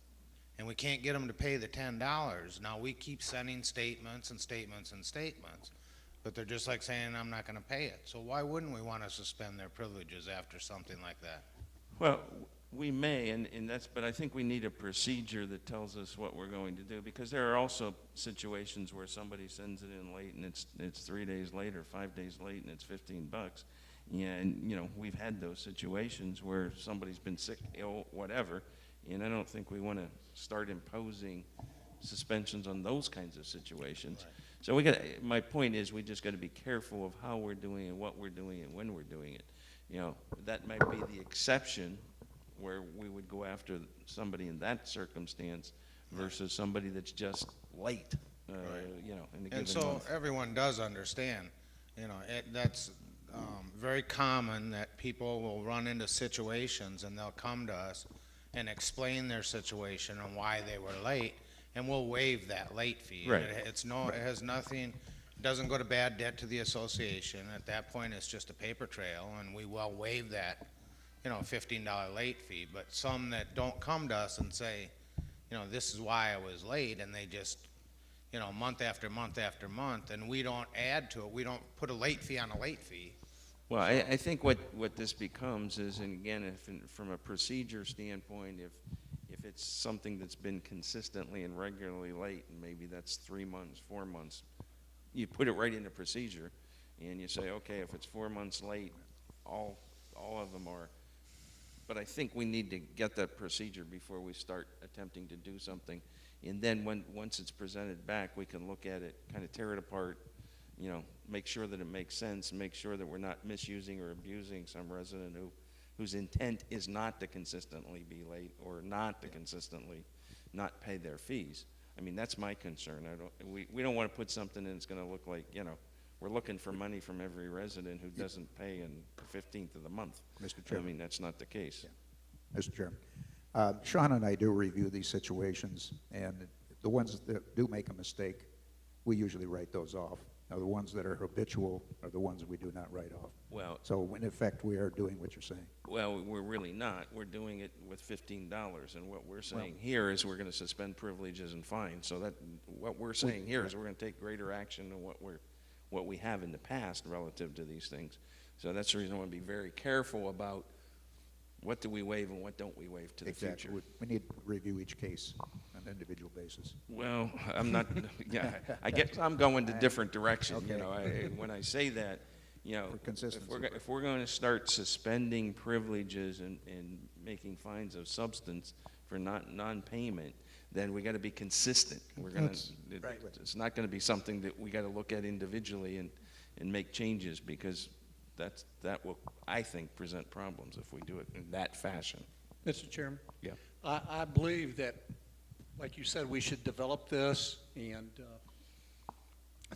And we can't get them to pay the $10. Now, we keep sending statements and statements and statements, but they're just like saying, I'm not going to pay it. So why wouldn't we want to suspend their privileges after something like that? Well, we may, but I think we need a procedure that tells us what we're going to do, because there are also situations where somebody sends it in late and it's 3 days late or 5 days late and it's $15. Yeah, and we've had those situations where somebody's been sick, ill, whatever, and I don't think we want to start imposing suspensions on those kinds of situations. Right. So my point is, we just got to be careful of how we're doing it, what we're doing, and when we're doing it. That might be the exception where we would go after somebody in that circumstance versus somebody that's just late. you know, in a given And so month. everyone does understand, you know, that's very common that people will run into situations and they'll come to us and explain their situation and why they were late, and we'll waive that late fee. Right. It has nothing, it doesn't go to bad debt to the association. At that point, it's just a paper trail, and we will waive that, you know, $15 late fee. But some that don't come to us and say, you know, this is why I was late, and they just, you know, month after month after month, and we don't add to it, we don't put a late fee on a late fee. Well, I think what this becomes is, and again, from a procedure standpoint, if it's something that's been consistently and regularly late, and maybe that's 3 months, 4 months, you put it right into procedure, and you say, okay, if it's 4 months late, all of them are. But I think we need to get that procedure before we start attempting to do something. And then once it's presented back, we can look at it, kind of tear it apart, you know, make sure that it makes sense, make sure that we're not misusing or abusing some resident whose intent is not to consistently be late or not to consistently not pay their fees. I mean, that's my concern. We don't want to put something in that's going to look like, you know, we're looking for money from every resident who doesn't pay in the 15th of the month. Mr. Chairman. I mean, that's not the case. Mr. Chairman, Sean and I do review these situations, and the ones that do make a mistake, we usually write those off. Now, the ones that are habitual are the ones that we do not write off. Well, So in effect, we are doing what you're saying. well, we're really not. We're doing it with $15, and what we're saying here is we're going to suspend privileges and fines. So that what we're saying here is we're going to take greater action than what we have in the past relative to these things. So that's the reason I want to be very careful about what do we waive and what don't we waive to the Exactly. future. We need to review each case on an individual basis. Well, I'm not, yeah, I guess I'm going to different direction, you Okay. know. When I say that, you know, For consistency. if we're going to start suspending privileges and making fines of substance for non-payment, then we got to be consistent. We're going to, That's- it's not going to be something that we got to look at individually and make changes, because that will, I think, present problems if we do it in that fashion. Mr. Chairman? Yeah. I believe that, like you said, we should develop this and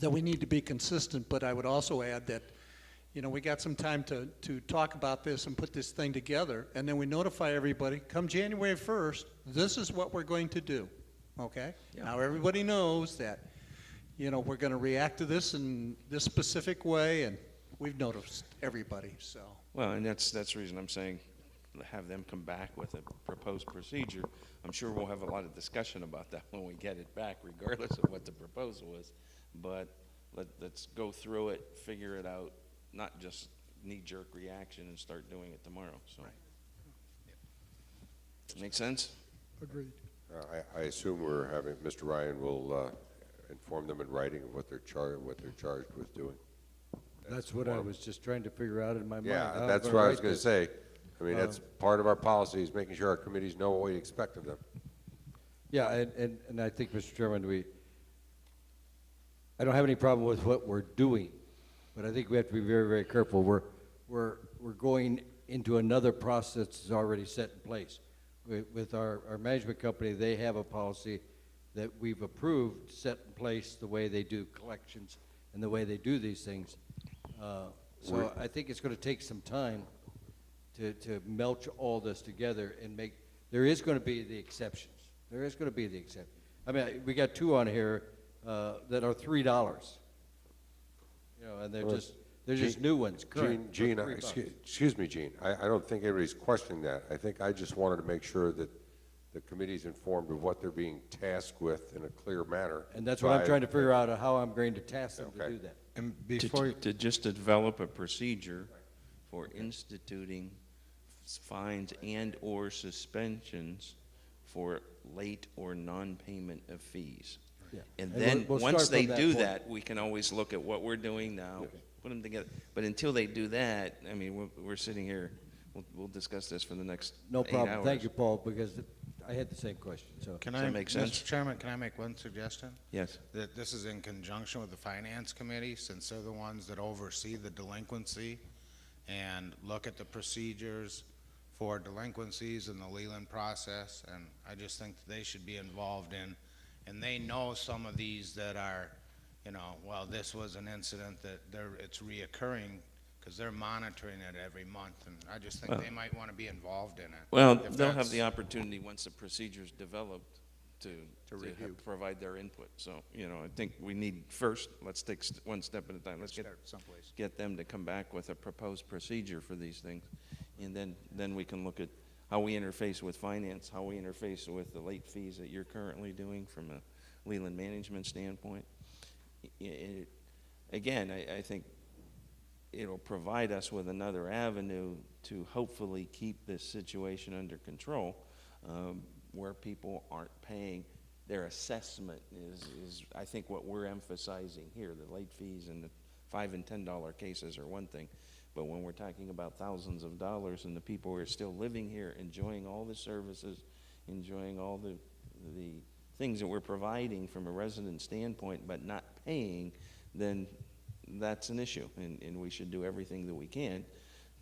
that we need to be consistent, but I would also add that, you know, we got some time to talk about this and put this thing together, and then we notify everybody, come January 1st, this is what we're going to do, okay? Yeah. Now, everybody knows that, you know, we're going to react to this in this specific way, and we've noticed everybody, so. Well, and that's the reason I'm saying have them come back with a proposed procedure. I'm sure we'll have a lot of discussion about that when we get it back, regardless of what the proposal is. But let's go through it, figure it out, not just knee-jerk reaction and start doing it tomorrow, so. Make sense? Agreed. I assume we're having, Mr. Ryan will inform them in writing of what they're charged with doing. That's what I was just trying to figure out in my mind. Yeah, how I'm that's gonna what I was write going to this. say. I mean, that's part of our policy, is making sure our committees know what we expect of them. Yeah, and I think, Mr. Chairman, I don't have any problem with what we're doing, but I think we have to be very, very careful. We're going into another process that's already set in place. With our management company, they have a policy that we've approved, set in place the way they do collections and the way they do these things. So I think it's going to take some time to melch all this together and make, there is going to be the exceptions. There is going to be the exception. I mean, we got two on here that are $3. You know, and they're just new ones, current. Gene, for $3. excuse me, Gene, I don't think anybody's questioning that. I think I just wanted to make sure that the committee's informed of what they're being tasked with in a clear manner. And that's what I'm trying to figure out, how I'm going to task them to Okay. do that. And before, To just develop a procedure for instituting fines and/or suspensions for late or non-payment of fees. Yeah. And And then, we'll once start they from that do point. that, we can always look at what we're doing now, put them together. But until they do that, I mean, we're sitting here, we'll discuss this for the next 8 No hours. problem. Thank you, Paul, because I had the same question, so. can Does I, that make sense? Mr. Chairman, can I make one suggestion? Yes. That this is in conjunction with the Finance Committee, since they're the ones that oversee the delinquency and look at the procedures for delinquencies in the Leland process, and I just think that they should be involved in and they know some of these that are, you know, well, this was an incident that it's reoccurring, because they're monitoring it every month, and I just think they might want to be involved in it. Well, If they'll have that's- the opportunity, once the procedure's developed, to review. provide their input. So, you know, I think we need first, let's take one step at a time. Let's Start someplace. get them to come back with a proposed procedure for these things. And then we can look at how we interface with finance, how we interface with the late fees that you're currently doing from a Leland management standpoint. Again, I think it'll provide us with another avenue to hopefully keep this situation under control, where people aren't paying. Their assessment is I think what we're emphasizing here. The late fees and the $5 and $10 cases are one thing, but when we're talking about thousands of dollars and the people who are still living here, enjoying all the services, enjoying all the things that we're providing from a resident standpoint, but not paying, then that's an issue, and we should do everything that we can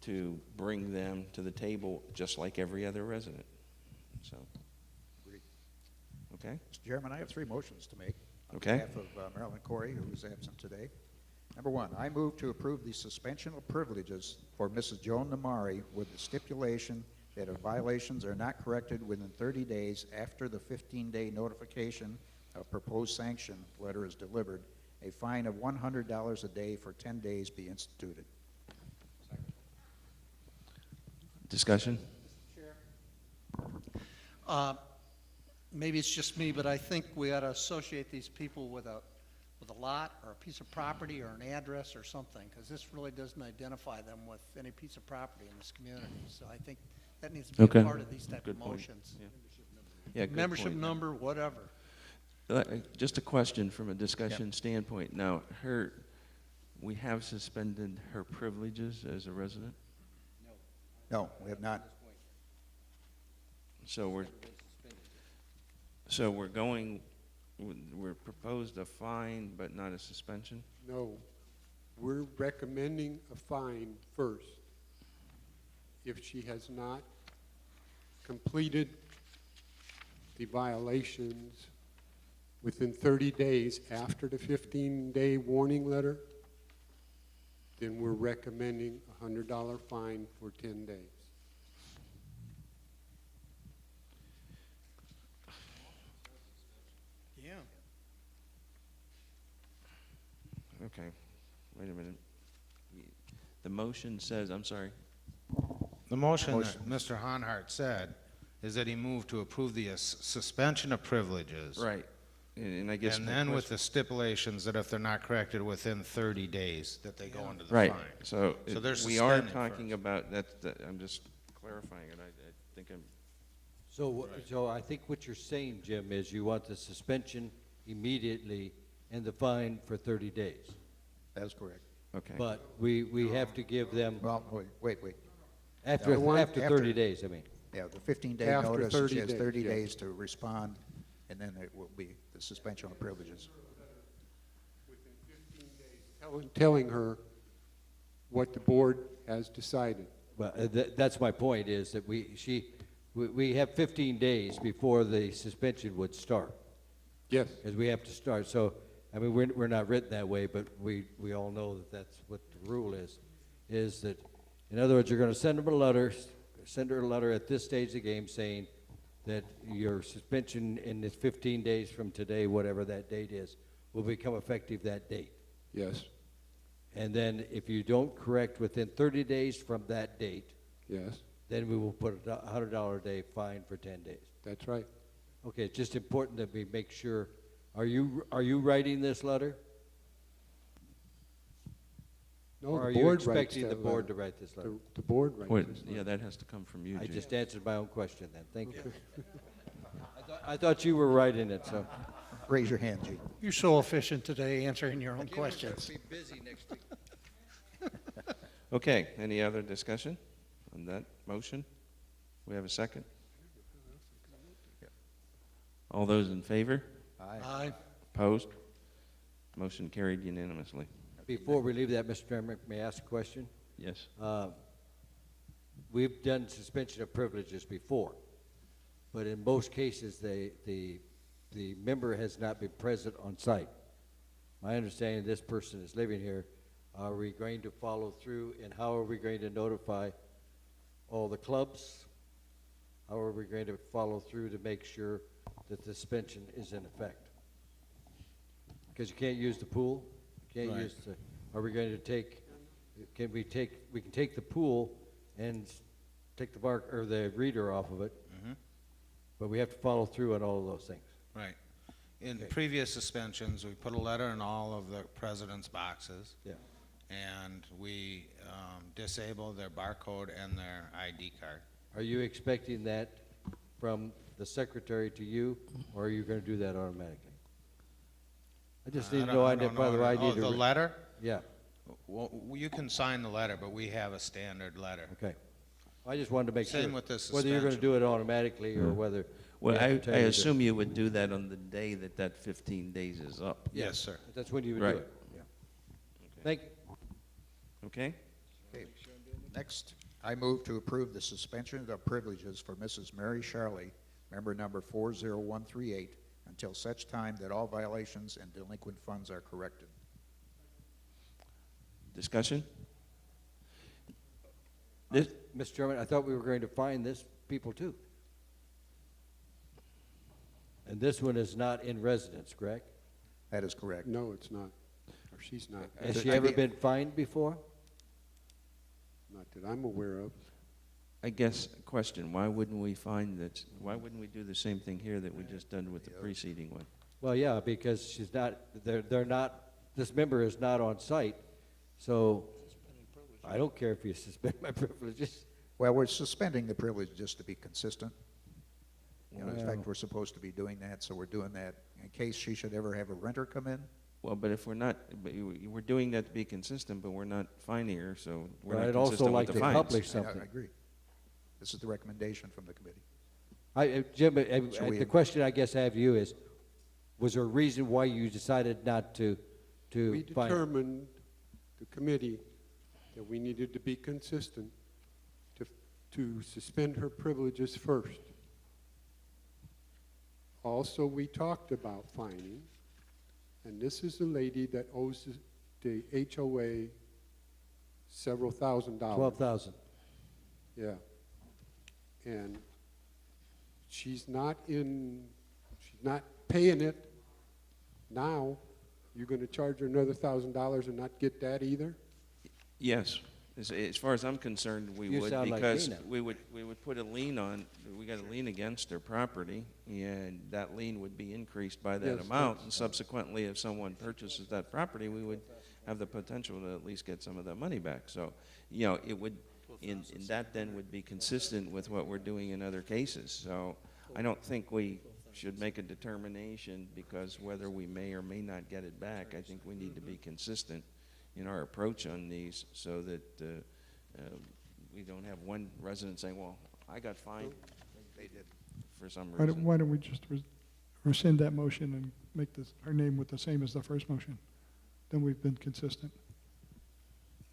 to bring them to the table just like every other resident. So, okay? Mr. Chairman, I have three motions to make on Okay. behalf of Marilyn Corey, who is absent today. Number one, I move to approve the suspension of privileges for Mrs. Joan Namari with the stipulation that if violations are not corrected within 30 days after the 15-day notification of proposed sanction letter is delivered, a fine of $100 a day for 10 days be instituted. Discussion? Maybe it's just me, but I think we ought to associate these people with a lot or a piece of property or an address or something, because this really doesn't identify them with any piece of property in this community. So I think that needs to be Okay. a part of these type Good of point. motions. Yeah, good Membership point. number, whatever. Just a question from a discussion standpoint. Now, we have suspended her privileges as a resident? No, we have not. So we're proposed a fine, but not a suspension? No, we're recommending a fine first. If she has not completed the violations within 30 days after the 15-day warning letter, then we're recommending a $100 fine for 10 days. Yeah. Okay, wait a minute. The motion says, I'm sorry. The motion that Mr. Honhart said is that he moved to approve the suspension of privileges. Right, and I guess. And my then with question- the stipulations that if they're not corrected within 30 days, that they go into the Right, fine. so So they're we are suspending talking first. about, I'm just clarifying it. I think I'm, So I think what you're saying, Jim, is you want the suspension immediately and the fine for 30 days. That is correct. okay. But we have to give them, Well, wait. after I want- 30 days, I mean. Yeah, the 15-day After notice, 30 she has days, 30 yes. days to respond, and then it will be the suspension of privileges. Within 15 days. Telling her what the board has decided. Well, that's my point, is that we have 15 days before the suspension would start, Yes, because we have to start. So, I mean, we're not written that way, but we all know that that's what the rule is that, in other words, you're going to send her a letter at this stage of the game saying that your suspension in this 15 days from today, whatever that date is, will become effective that date. yes, And then if you don't correct within 30 days from that date, yes, then we will put a $100 a day fine for 10 days. that's right. Okay, it's just important that we make sure. Are you writing this letter? No, Or the are you board writes expecting the that board letter. to write this letter? The board writes Wait, this yeah, letter. that has to come from you, I Jim. just answered my own question then, thank you. I thought you were writing it, so. Raise your hand, Gene. You're so efficient today answering your own questions. Be busy next week. Okay, any other discussion on that motion? We have a second? All those in favor? Aye. Opposed? Motion carried unanimously. Before we leave that, Mr. Chairman, may I ask a question? Yes. We've done suspension of privileges before, but in most cases, the the member has not been present on site. My understanding, this person is living here. Are we going to follow through, and how are we going to notify all the clubs? How are we going to follow through to make sure that the suspension is in effect? Because you can't use the pool, you can't Right. use the, are we going to take, we can take the pool and take the bar, or the reader off of it, but we have to follow through on all of those things. Right. In Okay. previous suspensions, we put a letter in all of the president's boxes, Yeah. and we disable their barcode and their ID card. Are you expecting that from the secretary to you, or are you going to do that automatically? I just need to know, I don't by the way, I know. need Oh, to. the letter? Yeah, Well, you can sign the letter, but we have a standard letter. okay. I just wanted to make sure. Same with this whether you're going to suspension. do it automatically, or whether. Well, we have I to tell you to- assume you would do that on the day that that 15 days is up, Yes, sir. That's when you would Right. do it. Yeah. Thank you. okay? Okay. Next, I move to approve the suspension of privileges for Mrs. Mary Charlie, member number 40138, until such time that all violations and delinquent funds are corrected. Discussion? This, Mr. Chairman, I thought we were going to find this people too. And this one is not in residence, correct? That is correct. No, it's not, or she's not. Has she ever been fined before? Not that I'm aware of. I guess, a question, why wouldn't we find that, why wouldn't we do the same thing here that we just done with the preceding one? Well, yeah, because she's not, they're not, this member is not on site, so I don't care if you suspend my privileges. Well, we're suspending the privilege just to be consistent. You know, in Well- fact, we're supposed to be doing that, so we're doing that in case she should ever have a renter come in. Well, but if we're not, we're doing that to be consistent, but we're not fining her, so we're But not I'd also consistent like with the to fines. publish I something. agree. This is the recommendation from the committee. Jim, Shall we- the question I guess I have to you is, was there a reason why you decided not to We fine? determined, the committee, that we needed to be consistent to suspend her privileges first. Also, we talked about fining, and this is a lady that owes the HOA several $1,000s. 12,000. Yeah. And she's not paying it now. You're gonna charge her another $1,000 and not get that either? Yes, as far as I'm concerned, we You would, sound like because Dana. we would put a lien on, we got a lien against their property, and that lien would be increased by that Yes, amount, and subsequently, if someone purchases that property, we would have the potential to at least get some of that money back. So, you know, it would, in that then would be consistent with what we're doing in other cases. So I don't think we should make a determination because whether we may or may not get it back. I think we need to be consistent in our approach on these so that we don't have one resident saying, well, I got fined. They did for some reason. Why don't we just rescind that motion and make her name with the same as the first motion? Then we've been consistent.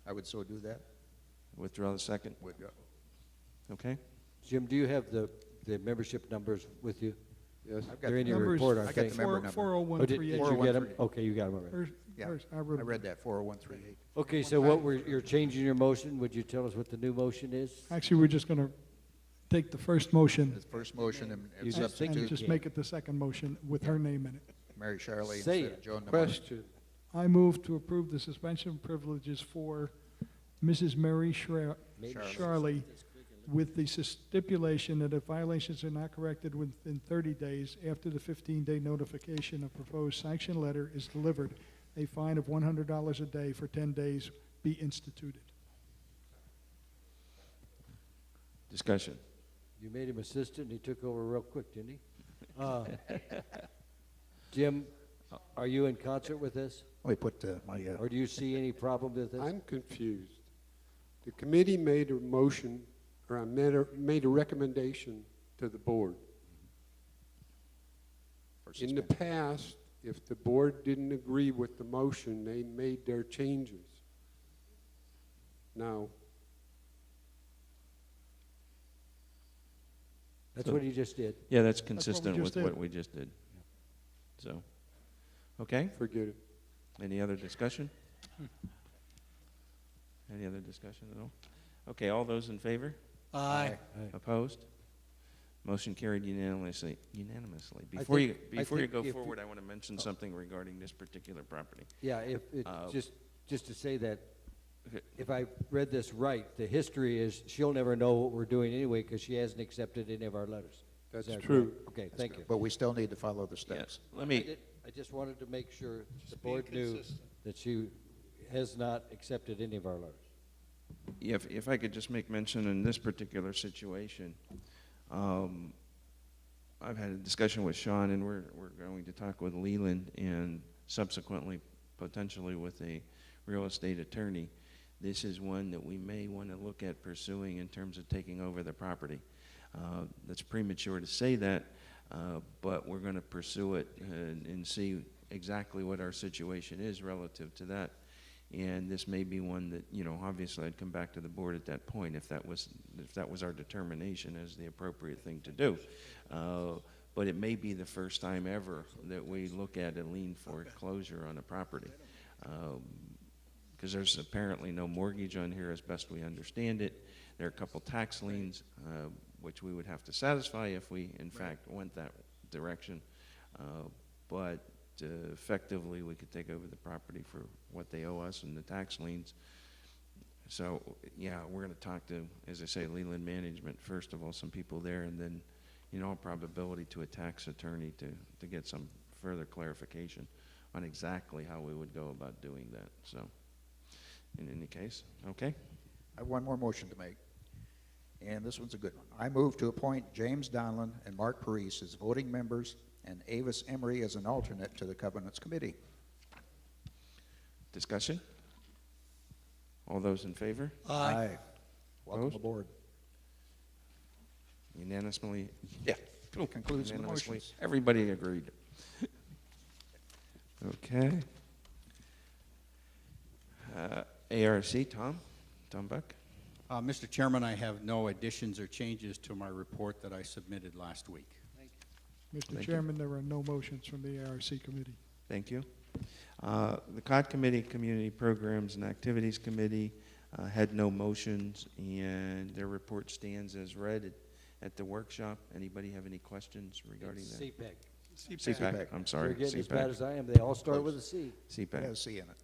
I would so do that. Withdraw the second, Would go. okay? Jim, do you have the membership numbers with you? Yes. I've got They're in your Numbers- report, I aren't got they? the member number. 40138. Did you get them? 40138. Okay, you got them already. Yeah, I wrote I it. read that, 40138. Okay, so what you're changing your motion, would you tell us what the new motion is? Actually, we're just going to take the first motion The first motion and You just think and substitute just can't. make it the second motion with her name in it. Mary Charlie Say instead of it. Joan DeMonic. Question. I move to approve the suspension of privileges for Mrs. Mary Charlie with the stipulation that if violations are not corrected within 30 days after the 15-day notification, a proposed sanction letter is delivered, a fine of $100 a day for 10 days be instituted. Discussion. You made him assistant, and he took over real quick, didn't he? Jim, are you in concert with this? Let me put my, Or do you see any problem with this? I'm confused. The committee made a motion, or I made a recommendation to the board. for In the suspension. past, if the board didn't agree with the motion, they made their changes. Now, That's what he just did. Yeah, that's consistent just with did. what we just did. So, okay? Forget it. Any other discussion? Any other discussion at all? Okay, all those in favor? Aye. Opposed? Motion carried unanimously. I Before you think go if you- forward, I want to mention something regarding this particular property. Yeah, just to say that, Okay. if I read this right, the history is she'll never know what we're doing anyway because she hasn't accepted any of our letters. Is That's that true. correct? Okay, thank you. But we still need to follow the Yes, steps. let me, I just wanted to make sure the board knew that she has not accepted any of our letters. if I could just make mention in this particular situation, I've had a discussion with Sean, and we're going to talk with Leland and subsequently potentially with a real estate attorney. This is one that we may want to look at pursuing in terms of taking over the property. That's premature to say that, but we're going to pursue it and see exactly what our situation is relative to that. And this may be one that, obviously I'd come back to the board at that point if that was our determination as the appropriate thing to do. But it may be the first time ever that we look at a lien foreclosure on a property. Because there's apparently no mortgage on here as best we understand it. There are a couple tax liens, which we would have to satisfy if we in fact went that direction. But effectively we could take over the property for what they owe us and the tax liens. So yeah, we're going to talk to, as I say, Leland Management, first of all, some people there, and then in all probability to a tax attorney to get some further clarification on exactly how we would go about doing that. So in any case, okay? I have one more motion to make, and this one's a good one. I move to appoint James Donlin and Mark Parise as voting members and Avis Emery as an alternate to the Covenants Committee. Discussion? All those in favor? Aye. Welcome Opposed? aboard. Unanimously? Yeah. Concludes the Unanimously. motions. Everybody agreed. Okay. ARC, Tom Buck. Mr. Chairman, I have no additions or changes to my report that I submitted last week. Mr. Thank you. Chairman, there are no motions from the ARC committee. Thank you. The COD Committee, Community Programs and Activities Committee, had no motions, and their report stands as read at the workshop. Anybody have any questions regarding that? CPAC. CPAC, I'm sorry. You're getting as CPAC. bad as I am. They all start with a C. It CPAC. has C in it.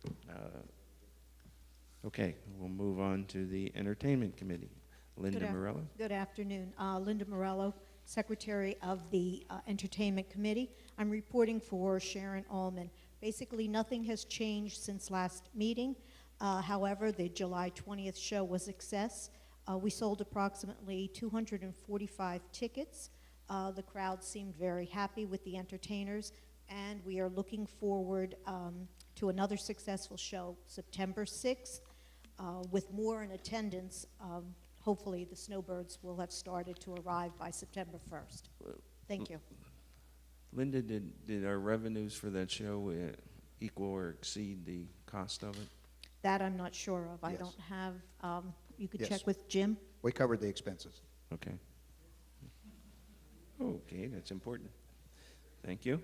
Okay, we'll move on to the Entertainment Committee. Linda Morello. Good afternoon. Linda Morello, Secretary of the Entertainment Committee. I'm reporting for Sharon Allman. Basically, nothing has changed since last meeting. However, the July 20th show was a success. We sold approximately 245 tickets. The crowd seemed very happy with the entertainers, and we are looking forward to another successful show September 6th with more in attendance. Hopefully the snowbirds will have started to arrive by September 1st. Thank you. Linda, did our revenues for that show equal or exceed the cost of it? That I'm not sure of. I Yes. don't have, you could Yes. check with Jim. We covered the expenses. Okay. Okay, that's important. Thank you.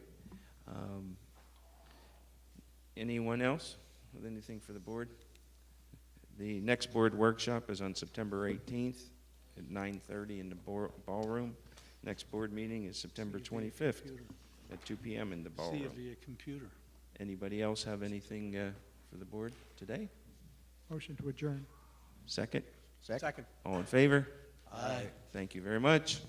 Anyone else with anything for the board? The next board workshop is on September 18th at 9:30 in the ballroom. Next board meeting is September 25th at 2 p.m. in the ballroom. via computer. Anybody else have anything for the board today? Motion to adjourn. Second? Second. All in favor? Aye. Thank you very much.